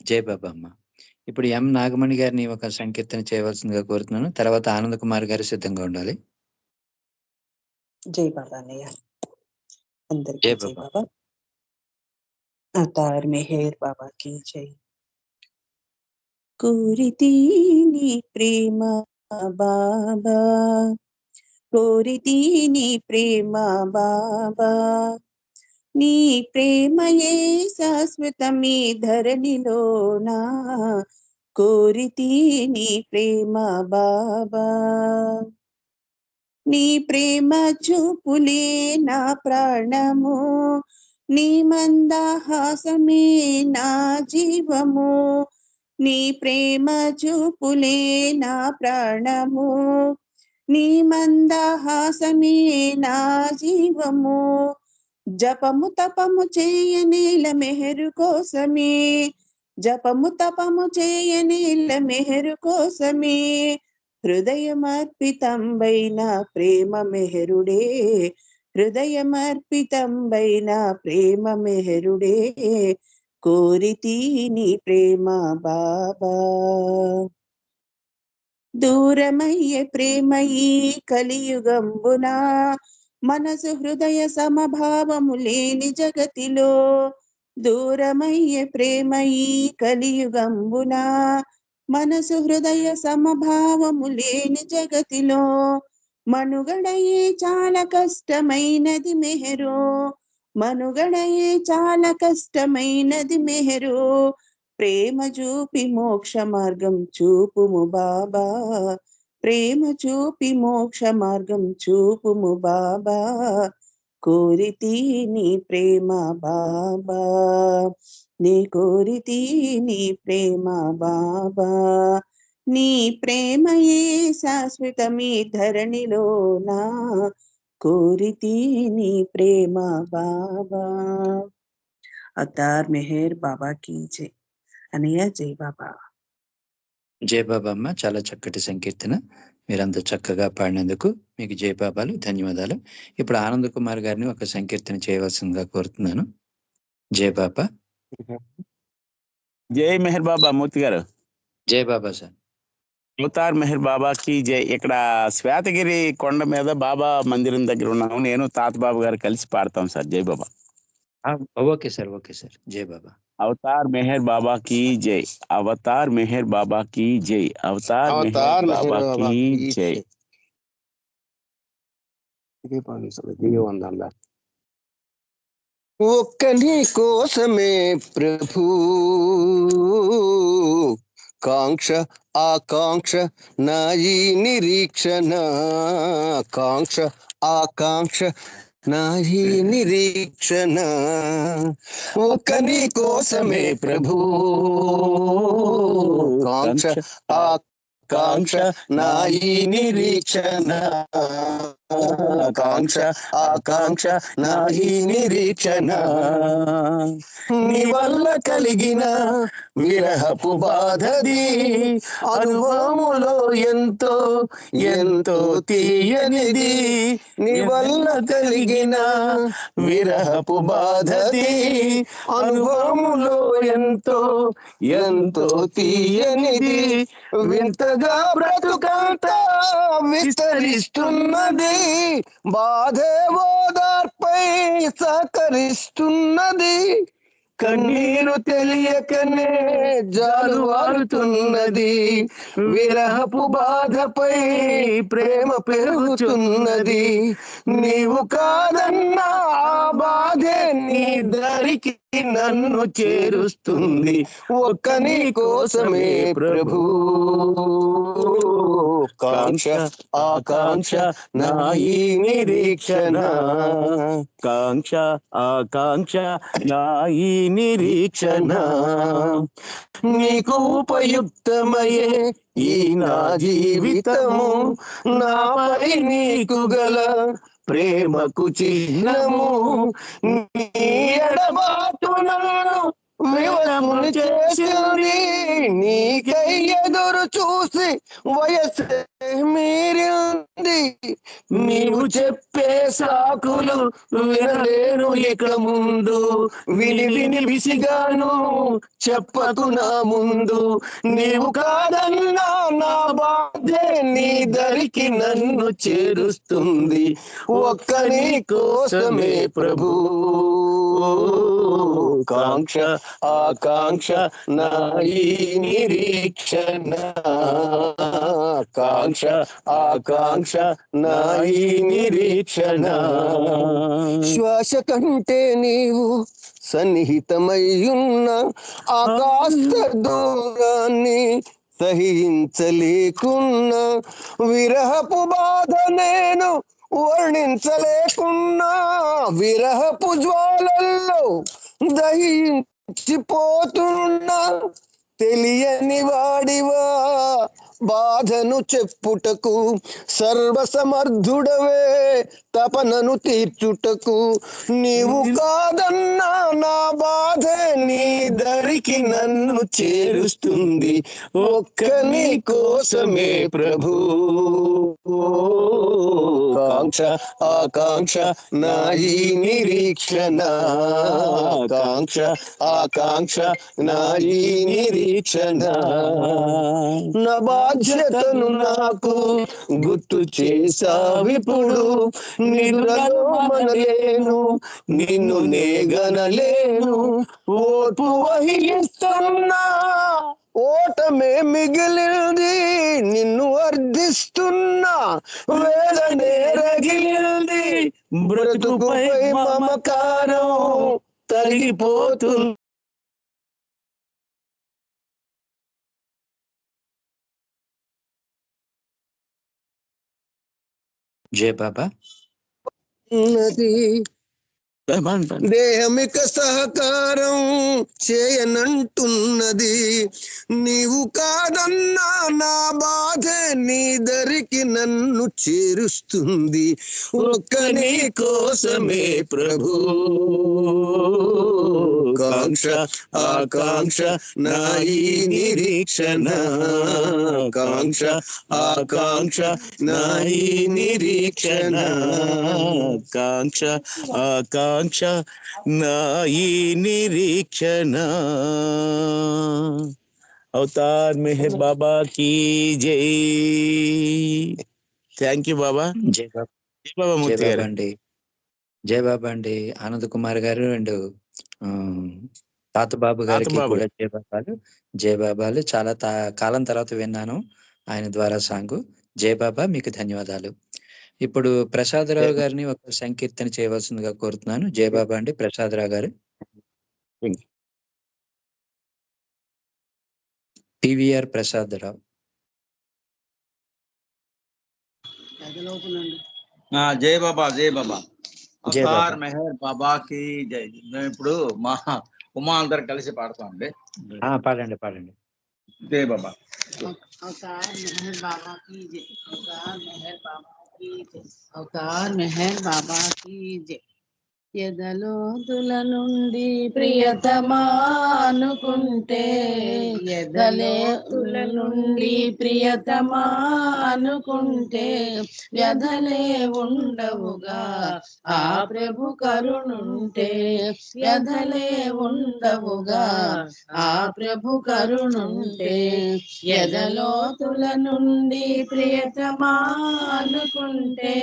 జై బాబమ్మ. ఇప్పుడు ఎం నాగమణి గారిని ఒక సంకీర్తన చేయవలసిందిగా కోరుతున్నాను. తర్వాత ఆనంద్ కుమార్ గారు సిద్ధంగా ఉండాలి. జై బాబా అన్నయ్య, అందరికీ జై బాబా. అవతార్ మెహర్ బాబాకి జై. కోరితీని ప్రేమ బాబా, కోరితీని ప్రేమ బాబా, నీ ప్రేమయే శాశ్వతమీ ధరణిలోనా, కోరితీని ప్రేమ బాబా. నీ ప్రేమ చూపులే నా ప్రాణము, నీ మందహాసమే నా జీవము, నీ ప్రేమ చూపులే నా ప్రాణము, నీ మందహాసమే నా జీవము, జపము తపము చేయనీల మెహరు కోసమే, జపము తపము చేయనీల మెహరు కోసమే, హృదయమర్పితంబైన ప్రేమ మెహరుడే, హృదయమర్పితంబైన ప్రేమ మెహరుడే, కోరితి నీ ప్రేమ బాబా. దూరమయ్యే ప్రేమ ఈ కలియుగంబునా, మనసు హృదయ సమభావము లేని జగతిలో, దూరమయ్యే ప్రేమ ఈ కలియుగంబునా, మనసు హృదయ సమభావము లేని జగతిలో, మనుగడయే చాలా కష్టమైనది మెహరు, మనుగడయే చాలా కష్టమైనది మెహరు, ప్రేమ చూపి మోక్ష మార్గం చూపుము బాబా, ప్రేమ చూపి మోక్ష మార్గం చూపుము బాబా, కోరితి నీ ప్రేమ బాబా, నీ కోరితి నీ ప్రేమ బాబా, నీ ప్రేమయే శాశ్వతమీ ధరణిలోనా, కోరితి నీ ప్రేమ బాబా. అతార్ మెహర్ బాబా కీ జై. అనయ్య జై బాబా. జై బాబా అమ్మ, చాలా చక్కటి సంకీర్తన. మీరంత చక్కగా పాడినందుకు మీకు జై బాబాలు, ధన్యవాదాలు. ఇప్పుడు ఆనంద్ కుమార్ గారిని ఒక సంకీర్తన చేయవలసిందిగా కోరుతున్నాను. జై బాబా. జై మెహర్ బాబా మూర్తి గారు. జై బాబా సార్. అవతార్ మెహర్ బాబాకి జై. ఇక్కడ శ్వేతగిరి కొండ మీద బాబా మందిరం దగ్గర ఉన్నాము. నేను తాత బాబు గారు కలిసి పాడతాం సార్. జై Baba. Okay sir, okay sir. జై బాబా. అవతార్ మెహర్ బాబా की जय, అవతార్ మెహర్ బాబా की जय, అవతార్ మెహర్ బాబా की जय. ఒక్కని కోసమే ప్రభు కాంక్ష ఆకాంక్ష నాయి నిరీక్షణ, కాంక్ష ఆకాంక్ష నాయి నిరీక్షణ, ఒక్కని కోసమే ప్రభు కాంక్ష ఆకాంక్ష నాయి నిరీక్షణ, కాంక్ష ఆకాంక్ష నాయి నిరీక్షణ, నీ వల్ల కలిగిన విరహపు బాధది అనుభవములో ఎంతో ఎంతో తీయనిది, నీ వల్ల కలిగిన విరహపు బాధది అనుభవములో ఎంతో ఎంతో తీయనిది, వింతగా బ్రతుకంతా విస్తరిస్తున్నది, బాధే ఓదార్పై సహకరిస్తున్నది, కన్నీరు తెలియకనే జాలువారుతున్నది, విరహపు బాధపై ప్రేమ పెరుగుతున్నది, నీవు కాదన్న ఆ బాధే నీ దరికి నన్ను చేరుస్తుంది, ఒక్కని కోసమే ప్రభు కాంక్ష ఆకాంక్ష నాయి నిరీక్షణ, కాంక్ష ఆకాంక్ష నాయి నిరీక్షణ, నీకు ఉపయుక్తమయే ఈ నా జీవితము, నాపై నీకు గల ప్రేమకు చిహ్నము, నీ ఎడబాటు నన్ను వివరమును చేసింది, నీకై ఎదురు చూసి వయసే మీరింది, నీవు చెప్పే సాకులు వినలేను ఇక ముందు, విని విని విసిగాను చెప్పకు నా ముందు, నీవు కాదన్నా నా బాధే నీ దరికి నన్ను చేరుస్తుంది, ఒక్కని కోసమే ప్రభు కాంక్ష ఆకాంక్ష నాయి నిరీక్షణ, కాంక్ష ఆకాంక్ష నాయి నిరీక్షణ, శ్వాస కంటే నీవు సన్నిహితమయ్యున్న ఆకాశ దూరాన్ని సహించలేకున్నా, విరహపు బాధ నేను వర్ణించలేకున్నా, విరహపు జ్వాలల్లో దహించిపోతున్నా, తెలియని వాడివా బాధను చెప్పుటకు, సర్వసమర్థుడవే తపనను తీర్చుటకు, నీవు కాదన్నా నా బాధే నీ దరికి నన్ను చేరుస్తుంది, ఒక్క నీ కోసమే ప్రభు. కాంక్ష ఆకాంక్ష నా ఈ నిరీక్షణ, కాంక్ష ఆకాంక్ష నా ఈ నిరీక్షణ, నా బాధ్యతను నాకు గుర్తు చేసావిప్పుడు, నిద్రలో మనలేను నిన్ను నేగనలేను, ఓర్పు వహిస్తున్నా ఓటమే మిగిలింది, నిన్ను అర్థిస్తున్నా వేదనే రగిలింది, బ్రతుకుపై మమకారం తరిగిపోతుంది. జయ బాబా. దేహమిక సహకారం చేయనంటున్నది, నీవు కాదన్నా నా బాధే నీ దరికి నన్ను చేరుస్తుంది, ఒక్క నీ కోసమే ప్రభు. కాంక్ష ఆకాంక్ష నా ఈ నిరీక్షణ, కాంక్ష ఆకాంక్ష నా ఈ నిరీక్షణ, కాంక్ష ఆకాంక్ష నా ఈ నిరీక్షణ. అవతార్ మెహర్ బాబా కీ జై. థ్యాంక్ యూ బాబా. జయ బాబా. జై బాబా జయ మూర్తి బాబా గారు. అండి. జయ బాబా అండి. ఆనంద్ కుమార్ గారు అండ్ తాతబాబు గారికి తాతబాబు కూడా జయ బాబాలు. జయ బాబాలు చాలా కాలం తర్వాత విన్నాను ఆయన ద్వారా సాంగ్. జయ బాబా, మీకు ధన్యవాదాలు. ఇప్పుడు ప్రసాదరావు గారిని ఒక సంకీర్తన చేయవలసిందిగా కోరుతున్నాను. జయ బాబా అండి. ప్రసాదరావు గారు. పివిఆర్ ప్రసాదరావు. జై బాబా, జై బాబా. జై బాబా. అవతార్ మెహర్ బాబాకి జై. మేము ఇప్పుడు మా ఉమా అందరు కలిసి పాడతామండి. పాడండి పాడండి. జై బాబా. అవతార్ మెహర్ బాబా की जय, అవతార్ మెహర్ బాబా की जय, అవతార్ మెహర్ బాబా की जय. ఎదలోతుల నుండి ప్రియతమా అనుకుంటే, ఎదలోతుల నుండి ప్రియతమా అనుకుంటే, వ్యధలే ఉండవుగా ఆ ప్రభు కరుణుంటే, వ్యధలే ఉండవుగా ఆ ప్రభు కరుణుంటే, ఎదలోతుల నుండి ప్రియతమా అనుకుంటే,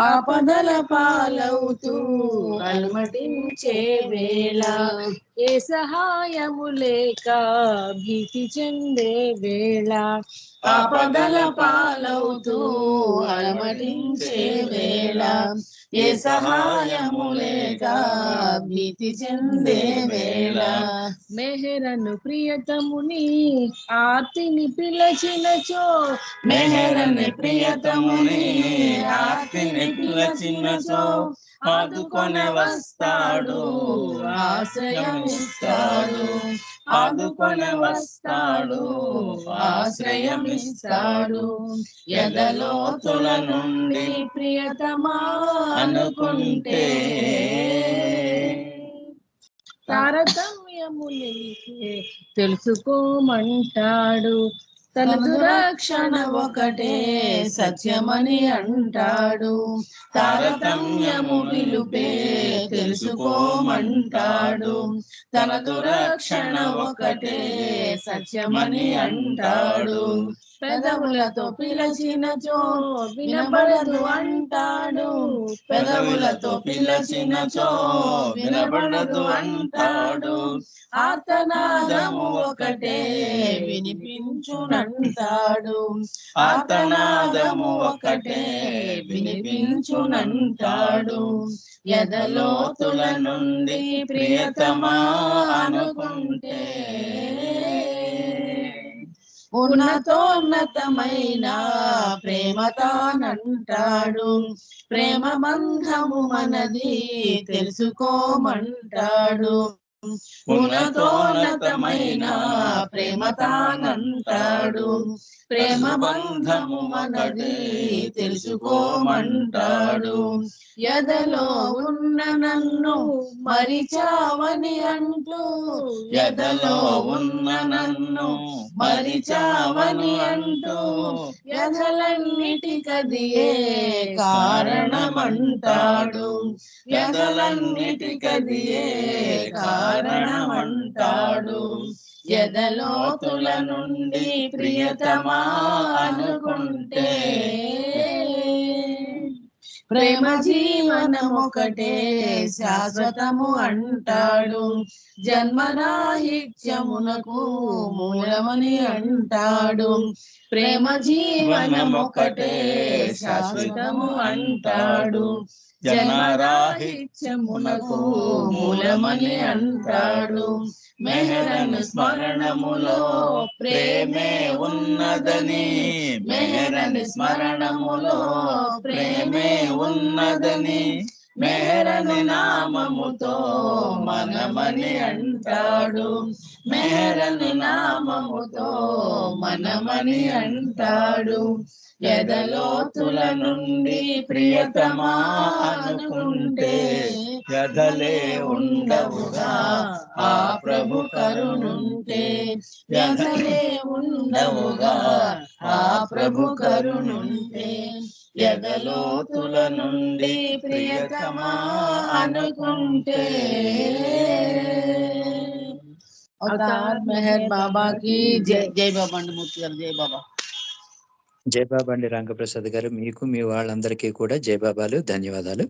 ఆపదల పాలవుతూ అలమటించే వేళ, ఏ సహాయము లేక భీతి చెందే వేళ, ఆపదల పాలవుతూ అలమటించే వేళ, ఏ సహాయము లేక భీతి చెందే వేళ, మెహరను ప్రియతముని ఆర్తిని పిలచినచో, మెహరను ప్రియతముని ఆర్తిని పిలచినచో, ఆదుకొనే వస్తాడు ఆశ్రయమిస్తాడు, ఆదుకొనే వస్తాడు ఆశ్రయమిస్తాడు, ఎదలోతుల నుండి ప్రియతమా అనుకుంటే, తారతమ్యములైతే తెలుసుకోమంటాడు, తన దురక్షణ ఒకటే సత్యమని అంటాడు, తారతమ్యము విలుపే తెలుసుకోమంటాడు, తన దురక్షణ ఒకటే సత్యమని అంటాడు, పెదవులతో పిలచినచో వినబడదు అంటాడు, పెదవులతో పిలచినచో వినబడదు అంటాడు. ఆర్తనాదము ఒకటే వినిపించునంటాడు. ఆర్తనాదము ఒకటే వినిపించునంటాడు. ఎదలోతుల నుండి ప్రియతమా అనుకుంటే ఉన్నతోన్నతమైన ప్రేమ తానంటాడు. ప్రేమ బంధము మనది తెలుసుకోమంటాడు. ఉన్నతోన్నతమైన ప్రేమ తానంటాడు. ప్రేమ బంధము మనది తెలుసుకోమంటాడు. ఎదలో ఉన్న నన్ను మరిచావని అంటూ, ఎదలో ఉన్న నన్ను మరిచావని అంటూ, ఎదలన్నిటికదియే కారణమంటాడు. ఎదలన్నిటికదియే కారణమంటాడు. ఎదలోతుల నుండి ప్రియతమా అనుకుంటే ప్రేమ జీవనమొకటే శాశ్వతము అంటాడు. జన్మరాహిత్యమునకు మూలమని అంటాడు. ప్రేమ జీవనమొకటే శాశ్వతము అంటాడు. జన్మరాహిత్యమునకు మూలమని అంటాడు. మెహరను స్మరణములో ప్రేమే ఉన్నదని, మెహరను స్మరణములో ప్రేమే ఉన్నదని, మెహరని నామముతో మనమని అంటాడు. మెహరని నామముతో మనమని అంటాడు. ఎదలోతుల నుండి ప్రియతమా అనుకుంటే ఎదలే ఉండవుగా ఆ ప్రభు కరుణుంటే. ఎదలే ఉండవుగా ఆ ప్రభు కరుణుంటే. ఎదలోతుల నుండి ప్రియతమా అనుకుంటే. అవతార్ మెహర్ బాబా కి జై. జై బాబా అండి మూర్తి గారు. జై బాబా. జై బాబా అండి రంగప్రసాద్ గారు. మీకు మీ వాళ్ళందరికీ కూడా జై బాబాలు, ధన్యవాదాలు.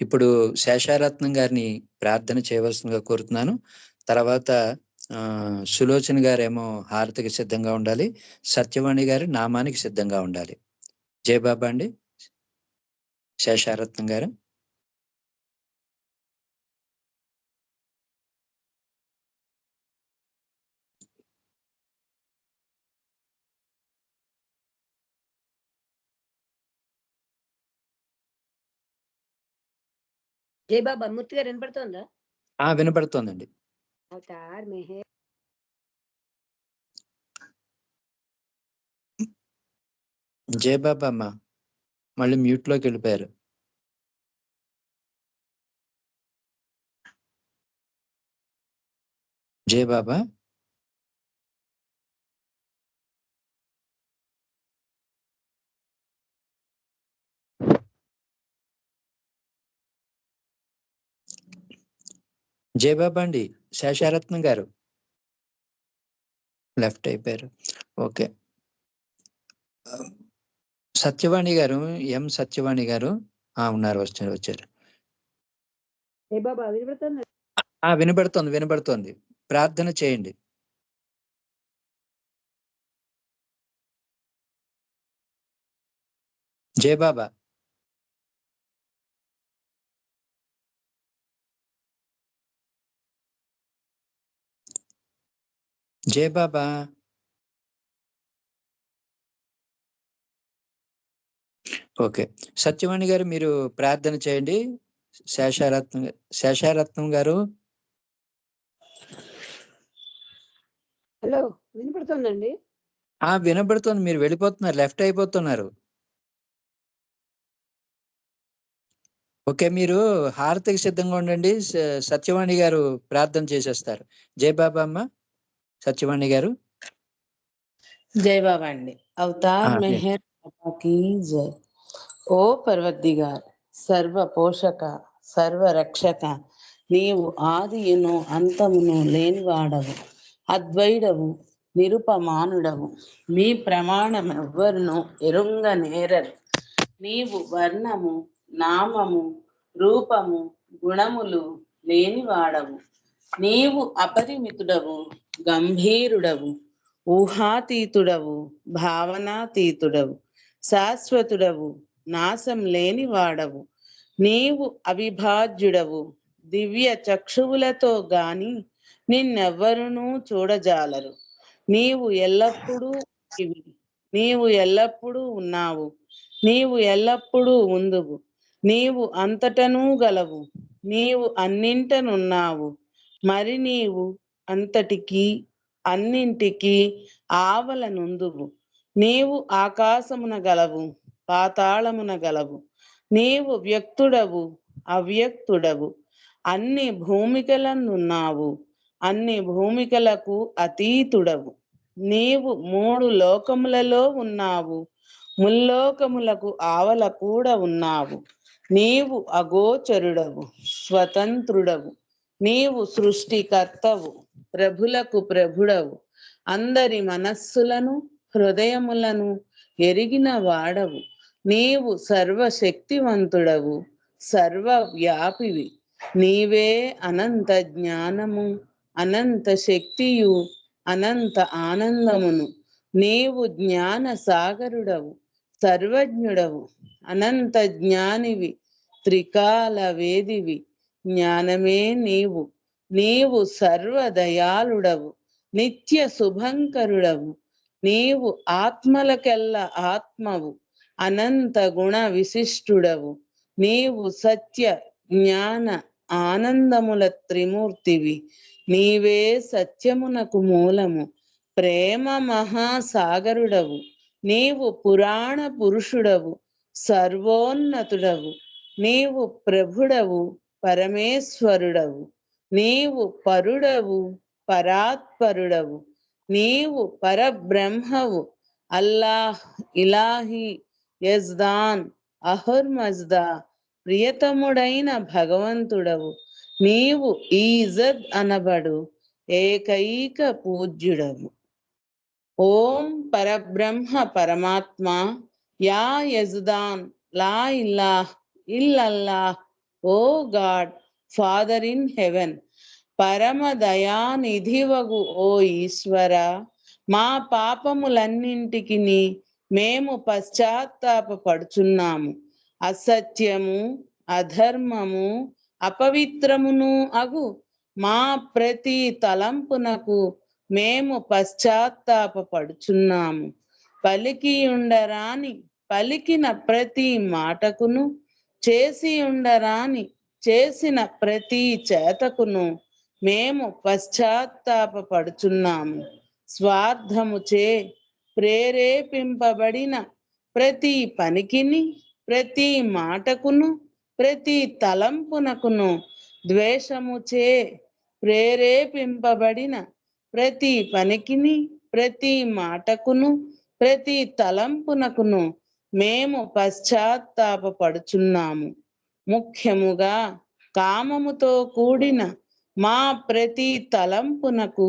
ఇప్పుడు శేషారత్నం గారిని ప్రార్థన చేయవలసిందిగా కోరుతున్నాను. తర్వాత సులోచన గారేమో హారతికి సిద్ధంగా ఉండాలి. సత్యవాణి గారు నామానికి సిద్ధంగా ఉండాలి. జై బాబా అండి. శేషారత్నం గారు. జై బాబా. మూర్తి గారు వినపడుతుందా? వినపడుతోందండి. అవతార్ మెహర్. జై బాబా అమ్మ మళ్ళీ మ్యూట్ లోకి వెళ్ళిపోయారు. జై బాబా. జై బాబా అండి. శేషారత్నం గారు లెఫ్ట్ అయిపోయారు. ఓకే. సత్యవాణి గారు, ఎం సత్యవాణి గారు ఉన్నారు, వచ్చారు. జై బాబా వినపడుతుందా? వినపడుతోంది, వినపడుతోంది. ప్రార్థన చేయండి. జై బాబా. జై బాబా. ఓకే. సత్యవాణి గారు మీరు ప్రార్థన చేయండి. శేషారత్నం గారు. హలో, వినపడుతుందండి? వినపడుతోంది. మీరు వెళ్ళిపోతున్నారు, లెఫ్ట్ అయిపోతున్నారు. ఓకే, మీరు హారతికి సిద్ధంగా ఉండండి. సత్యవాణి గారు ప్రార్థన చేసేస్తారు. జై బాబా అమ్మ. సత్యవాణి గారు. జై బాబా అండి. అవతార్ మెహర్ బాబా కి జై. ఓ పర్వద్దిగార్, సర్వ పోషక, సర్వ రక్షక, నీవు ఆదియును అంతమును లేనివాడవు, అద్వైడవు, నిరుపమానుడవు. మీ ప్రమాణం ఎవ్వరును ఎరుంగ నేరరు. నీవు వర్ణము నామము రూపము గుణములు లేనివాడవు. నీవు అపరిమితుడవు, గంభీరుడవు, ఊహాతీతుడవు, భావనాతీతుడవు, శాశ్వతుడవు, నాశం లేని వాడవు. నీవు అవిభాజ్యుడవు, దివ్య చక్షువులతో గాని నిన్నెవ్వరునూ చూడజాలరు. నీవు ఎల్లప్పుడూ ఇవి, నీవు ఎల్లప్పుడూ ఉన్నావు, నీవు ఎల్లప్పుడూ ఉందువు, నీవు అంతటనూ గలవు, నీవు అన్నింటనున్నావు, మరి నీవు అంతటికీ అన్నింటికీ ఆవలనుందువు. నీవు ఆకాశమున గలవు, పాతాళమున గలవు, నీవు వ్యక్తుడవు, అవ్యక్తుడవు, అన్ని భూమికలనున్నావు, అన్ని భూమికలకు అతీతుడవు. నీవు 3 లోకములలో ఉన్నావు, ముల్లోకములకు ఆవల కూడా ఉన్నావు. నీవు అగోచరుడవు, స్వతంత్రుడవు, నీవు సృష్టికర్తవు, ప్రభులకు ప్రభుడవు, అందరి మనస్సులను హృదయములను ఎరిగిన వాడవు. నీవు సర్వశక్తివంతుడవు, సర్వవ్యాపివి, నీవే అనంత జ్ఞానము, అనంత శక్తియు, అనంత ఆనందమును. నీవు జ్ఞాన సాగరుడవు, సర్వజ్ఞుడవు, అనంత జ్ఞానివి, త్రికాల వేదివి, జ్ఞానమే నీవు. నీవు సర్వదయాళుడవు, నిత్య శుభంకరుడవు, నీవు ఆత్మలకెల్లా ఆత్మవు, అనంత గుణ విశిష్టుడవు. నీవు సత్య జ్ఞాన ఆనందముల త్రిమూర్తివి, నీవే సత్యమునకు మూలము, ప్రేమ మహాసాగరుడవు. నీవు పురాణ పురుషుడవు, సర్వోన్నతుడవు, నీవు ప్రభుడవు, పరమేశ్వరుడవు, నీవు పరుడవు, పరాత్పరుడవు, నీవు పరబ్రహ్మవు, అల్లాహ్, ఇలాహి, యజ్దాన్, అహుర్మజ్దా, ప్రియతముడైన భగవంతుడవు. నీవు ఈజద్ అనబడు ఏకైక పూజ్యుడవు. ఓం పరబ్రహ్మ పరమాత్మ, యా యజ్దాన్, లా ఇల్లాహ్ ఇల్లల్లాహ్, O God, father in heaven, పరమ దయానిధివగు ఓ ఈశ్వర, మా పాపములన్నింటికి మేము పశ్చాత్తాపపడుచున్నాము. అసత్యము, అధర్మము, అపవిత్రమును అగు మా ప్రతి తలంపునకు మేము పశ్చాత్తాపపడుచున్నాము. పలికి ఉండరాని పలికిన ప్రతి మాటకును, చేసి ఉండరాని చేసిన ప్రతి చేతకును మేము పశ్చాత్తాపపడుచున్నాము. స్వార్థముచే ప్రేరేపింపబడిన ప్రతి పనికిని, ప్రతి మాటకును, ప్రతి తలంపునకును, ద్వేషముచే ప్రేరేపింపబడిన ప్రతి పనికిని, ప్రతి మాటకును, ప్రతి తలంపునకును మేము పశ్చాత్తాపపడుచున్నాము. ముఖ్యముగా కామముతో కూడిన మా ప్రతి తలంపునకు,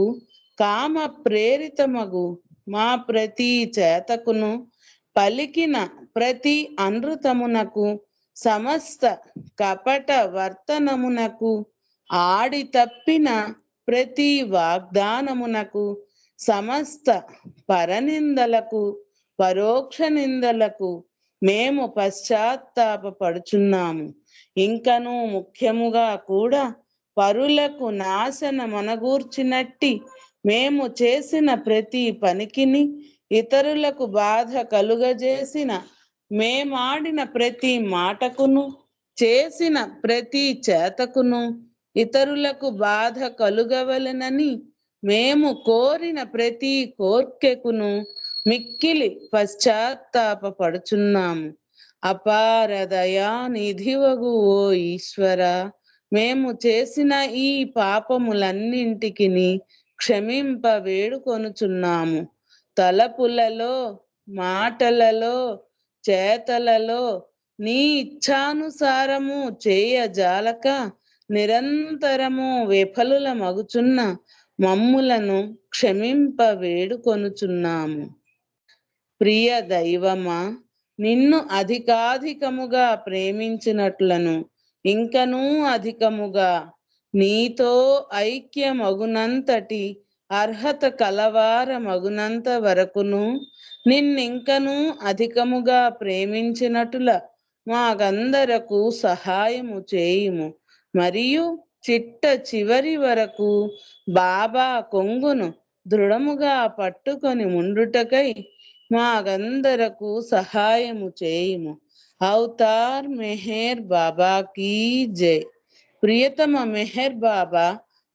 కామ ప్రేరితమగు మా ప్రతి చేతకును, పలికిన ప్రతి అనృతమునకు, సమస్త కపట వర్తనమునకు, ఆడి తప్పిన ప్రతి వాగ్దానమునకు, సమస్త పరనిందలకు, పరోక్ష నిందలకు మేము పశ్చాత్తాపపడుచున్నాము. ఇంకను ముఖ్యముగా కూడా పరులకు నాశనమనగూర్చినట్టి మేము చేసిన ప్రతి పనికిని, ఇతరులకు బాధ కలుగజేసిన మేమాడిన ప్రతి మాటకును, చేసిన ప్రతి చేతకును, ఇతరులకు బాధ కలుగవలెనని మేము కోరిన ప్రతి కోర్కెకును మిక్కిలి పశ్చాత్తాపపడుచున్నాము. అపార దయానిధివగు ఓ ఈశ్వర, మేము చేసిన ఈ పాపములన్నింటికి క్షమింప వేడుకొనుచున్నాము. తలపులలో, మాటలలో, చేతలలో నీ ఇచ్ఛానుసారము చేయజాలక నిరంతరము విఫలులమగుచున్న మమ్ములను క్షమింప వేడుకొనుచున్నాము. ప్రియ దైవమా, నిన్ను అధికాధికముగా ప్రేమించినట్లను ఇంకనూ అధికముగా నీతో ఐక్యమగునంతటి అర్హత కలవారమగునంత వరకును నిన్నింకనూ అధికముగా ప్రేమించినట్ల మాకందరకు సహాయము చేయుము. మరియు చిట్ట చివరి వరకు బాబా కొంగును దృఢముగా పట్టుకొని ఉండుటకై మాకందరకు సహాయము చేయుము. అవతార్ మెహర్ బాబా కీ జై. ప్రియతమ మెహర్ బాబా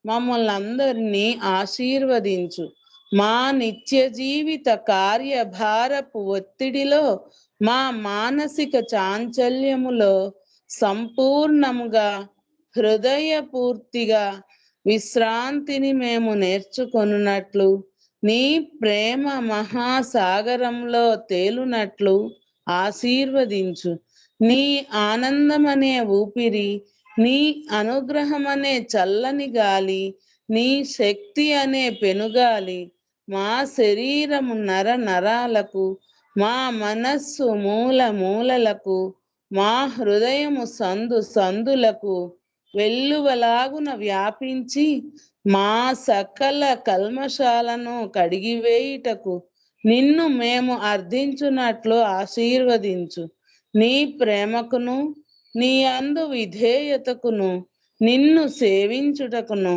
మమ్మల్ని అందరినీ ఆశీర్వదించు. మా నిత్య జీవిత కార్యభారపు ఒత్తిడిలో మా మానసిక చాంచల్యములో సంపూర్ణముగా హృదయపూర్తిగా విశ్రాంతిని మేము నేర్చుకొనున్నట్లు నీ ప్రేమ మహాసాగరంలో తేలునట్లు ఆశీర్వదించు. నీ ఆనందమనే ఊపిరి, నీ అనుగ్రహమనే చల్లని గాలి, నీ శక్తి అనే పెనుగాలి మా శరీరము నర నరాలకు, మా మనస్సు మూల మూలలకు, మా హృదయము సందు సందులకు వెల్లువలాగున వ్యాపించి మా సకల కల్మషాలను కడిగివేయుటకు నిన్ను మేము అర్థించున్నట్లు ఆశీర్వదించు. నీ ప్రేమకును నీ అందు విధేయతకును నిన్ను సేవించుటకును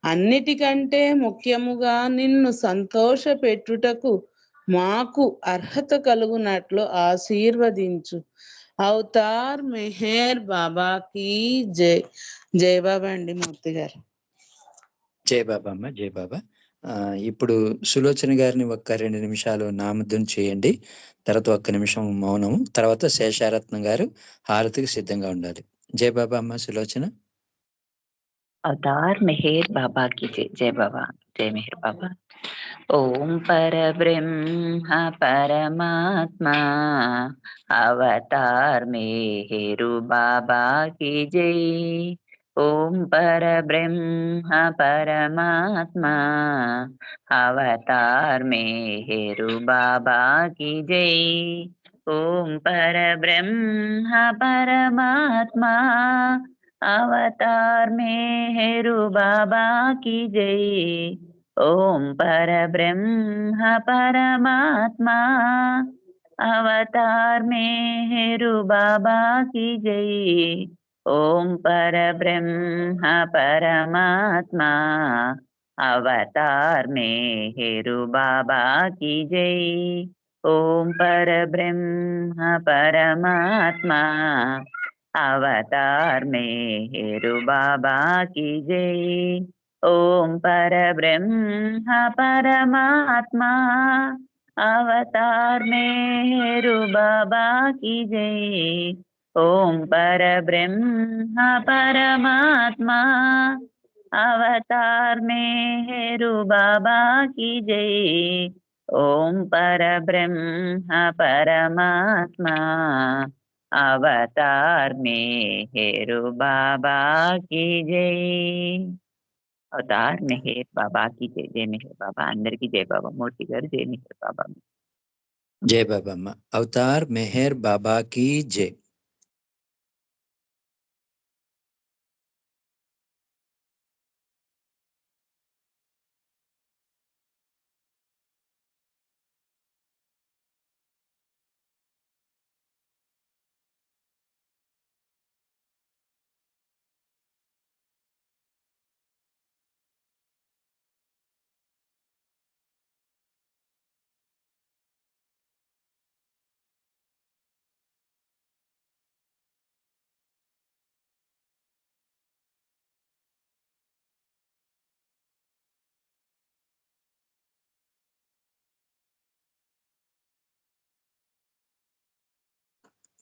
అన్నిటికంటే ముఖ్యముగా నిన్ను సంతోష పెట్టుటకు మాకు అర్హత కలుగునట్లు ఆశీర్వదించు. అవతార్ మెహర్ బాబా కీ జై. జై బాబా అండి మూర్తి గారు. జై బాబా అమ్మ, జై బాబా. ఇప్పుడు సులోచన గారిని ఒక్క 2 నిమిషాలు నామధుని చేయండి. తర్వాత 1 నిమిషం మౌనం. తర్వాత శేషారత్నం గారు హారతికి సిద్ధంగా ఉండాలి. జై బాబా అమ్మ సులోచన. अवतार मेहर बाबा की जय. जय बाबा, जय मेहर बाबा. ओम पर ब्रह्म परमात्मा अवतार मेहरु बाबा की जय. ओम पर ब्रह्म परमात्मा अवतार मेहरु बाबा की जय. ओम पर ब्रह्म परमात्मा अवतार मेहरु बाबा की जय. ओम पर ब्रह्म परमात्मा अवतार मेहरु बाबा की जय. ओम पर ब्रह्म परमात्मा अवतार मेहरु बाबा की जय. ओम पर ब्रह्म परमात्मा अवतार मेहरु बाबा की जय. ओम पर ब्रह्म परमात्मा अवतार मेहरु बाबा की जय. ओम पर ब्रह्म परमात्मा अवतार मेहरु बाबा की जय. ओम पर ब्रह्म परमात्मा अवतार मेहरु बाबा की जय. अवतार मेहर बाबा की जय. जय मेहर बाबा. अंदर की जय बाबा मूर्ति गाరు. जय मेहर बाबा. జై బాబా అమ్మ. అవతార్ మెహర్ బాబా కీ జై.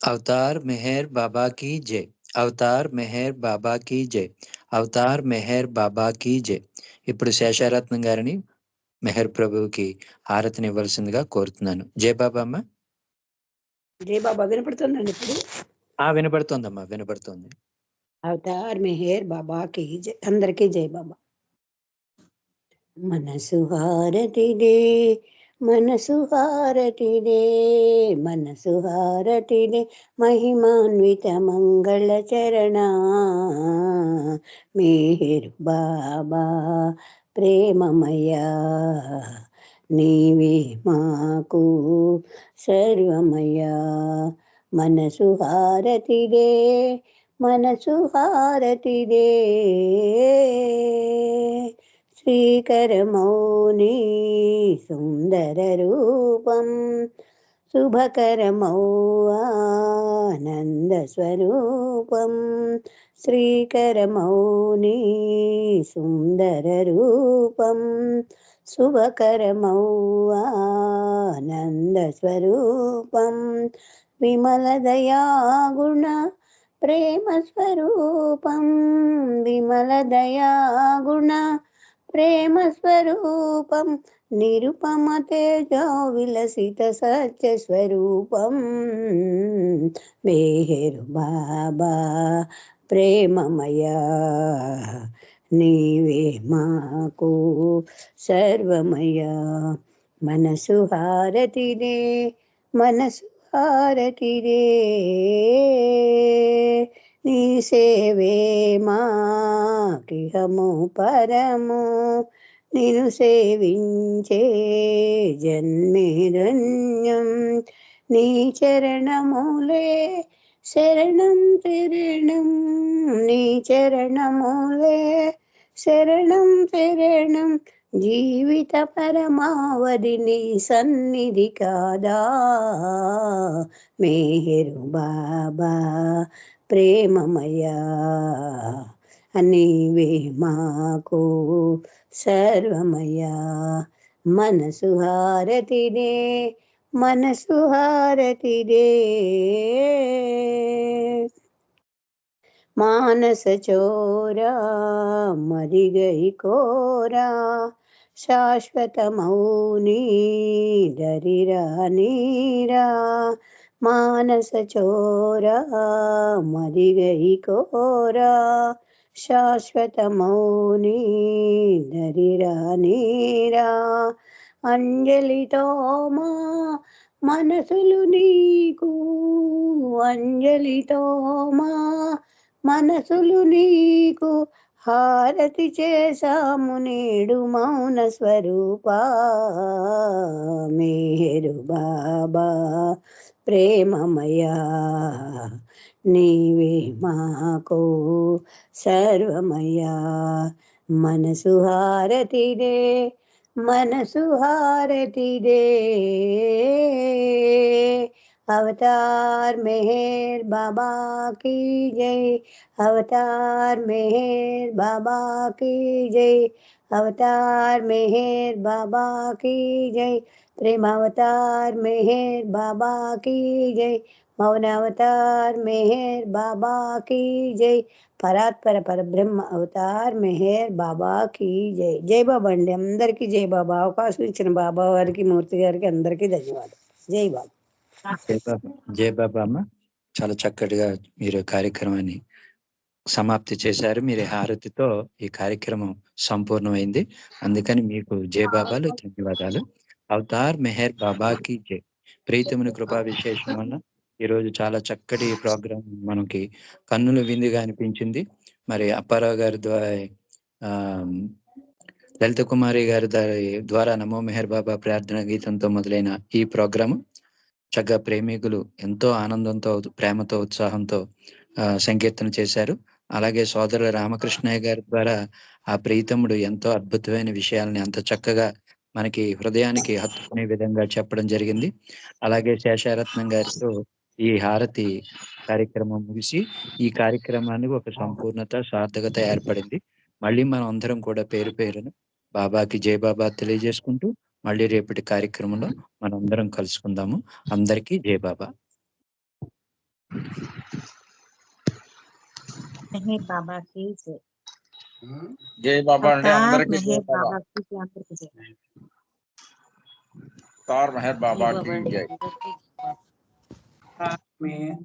అవతార్ మెహర్ బాబా కీ జై. అవతార్ మెహర్ బాబా కీ జై. అవతార్ మెహర్ బాబా కీ జై. ఇప్పుడు శేషారత్నం గారిని మెహర్ ప్రభువుకి హారతిని ఇవ్వాల్సిందిగా కోరుతున్నాను. జై బాబా అమ్మ. జై బాబా వినపడుతుందండి ఇప్పుడు? వినపడుతోందమ్మా, వినపడుతోంది. అవతార్ మెహర్ బాబా కి జై. అందరికీ జై బాబా. మనసు హారతిదే మనసు హారతిదే మనసు హారతిదే మహిమాన్విత మంగళ చరణ మేరు బాబా ప్రేమమయ్యా నీవే మాకు సర్వమయ్యా మనసు హారతిదే మనసు హారతిదే శ్రీకరమౌని సుందర రూపం శుభకరమౌ ఆనంద స్వరూపం శ్రీకరమౌని సుందర రూపం శుభకరమౌ ఆనంద స్వరూపం విమల దయా గుణ ప్రేమ స్వరూపం విమల దయా గుణ ప్రేమ స్వరూపం నిరుపమ తేజో విలసిత సత్య స్వరూపం మేరు బాబా ప్రేమమయా నీవే మాకు సర్వమయా మనసు హారతిదే మనసు హారతిదే నీ సేవే మాకిహము పరము నిను సేవించే జన్మే ధన్యం నీ చరణములే శరణం శరణం నీ చరణములే శరణం శరణం జీవిత పరమావధి నీ సన్నిధి కాదా మేరు బాబా ప్రేమమయా నీవే మాకు సర్వమయా మనసు హారతిదే మనసు హారతిదే మానస చోరా మరిగై కోరా శాశ్వత మౌని దరిరా నీరా మానస చోరా మరిగై కోరా శాశ్వత మౌని దరిరా నీరా అంజలితో మా మనసులు నీకు అంజలితో మా మనసులు నీకు హారతి చేశాము నేడు మౌన స్వరూపా మేరు బాబా ప్రేమమయా నీవే మాకు సర్వమయా మనసు హారతిదే మనసు హారతిదే अवतार मेहर बाबा की जय अवतार मेहर बाबा की जय अवतार मेहर बाबा की जय प्रेम अवतार मेहर बाबा की जय मौन अवतार मेहर बाबा की जय పరాత్పర పరబ్రహ్మ అవతార్ మెహర్ బాబా కి జై జై బాబా అండి అందరికీ జై బాబా అవకాశం ఇచ్చిన బాబా వారికి మూర్తి గారికి అందరికీ ధన్యవాదాలు జై బాబా జై బాబా అమ్మ చాలా చక్కటిగా మీరు కార్యక్రమాన్ని సమాప్తి చేశారు మీరు హారతితో ఈ కార్యక్రమం సంపూర్ణమైంది అందుకని మీకు జై బాబాలు ధన్యవాదాలు అవతార్ మెహర్ బాబాకి జై ప్రీతముని కృపా విశేషం వల్ల ఈరోజు చాలా చక్కటి ప్రోగ్రాం మనకి కన్నుల విందుగా అనిపించింది మరి అప్పారావు గారి ద్వారా లలిత కుమారి గారి ద్వారా నమో మెహర్ బాబా ప్రార్థన గీతంతో మొదలైన ఈ ప్రోగ్రాము చక్కగా ప్రేమికులు ఎంతో ఆనందంతో ప్రేమతో ఉత్సాహంతో సంకీర్తన చేశారు అలాగే సోదరుల రామకృష్ణయ్య గారి ద్వారా ఆ ప్రీతముడు ఎంతో అద్భుతమైన విషయాలని అంత చక్కగా మనకి హృదయానికి హత్తుకునే విధంగా చెప్పడం జరిగింది అలాగే శేషారత్నం గారితో ఈ హారతి కార్యక్రమం ముగిసి ఈ కార్యక్రమానికి ఒక సంపూర్ణత సార్థకత ఏర్పడింది మళ్ళీ మనం అందరం కూడా పేరు పేరును బాబాకి జై బాబా తెలియజేసుకుంటూ మళ్ళీ రేపటి కార్యక్రమంలో మనం అందరం కలుసుకుందాము అందరికీ జై బాబా మెహర్ బాబా కి జై జై బాబా అండి అందరికీ జై మెహర్ బాబా బాబా కి అందరికీ జై అవతార్ మెహర్ బాబా కి జై में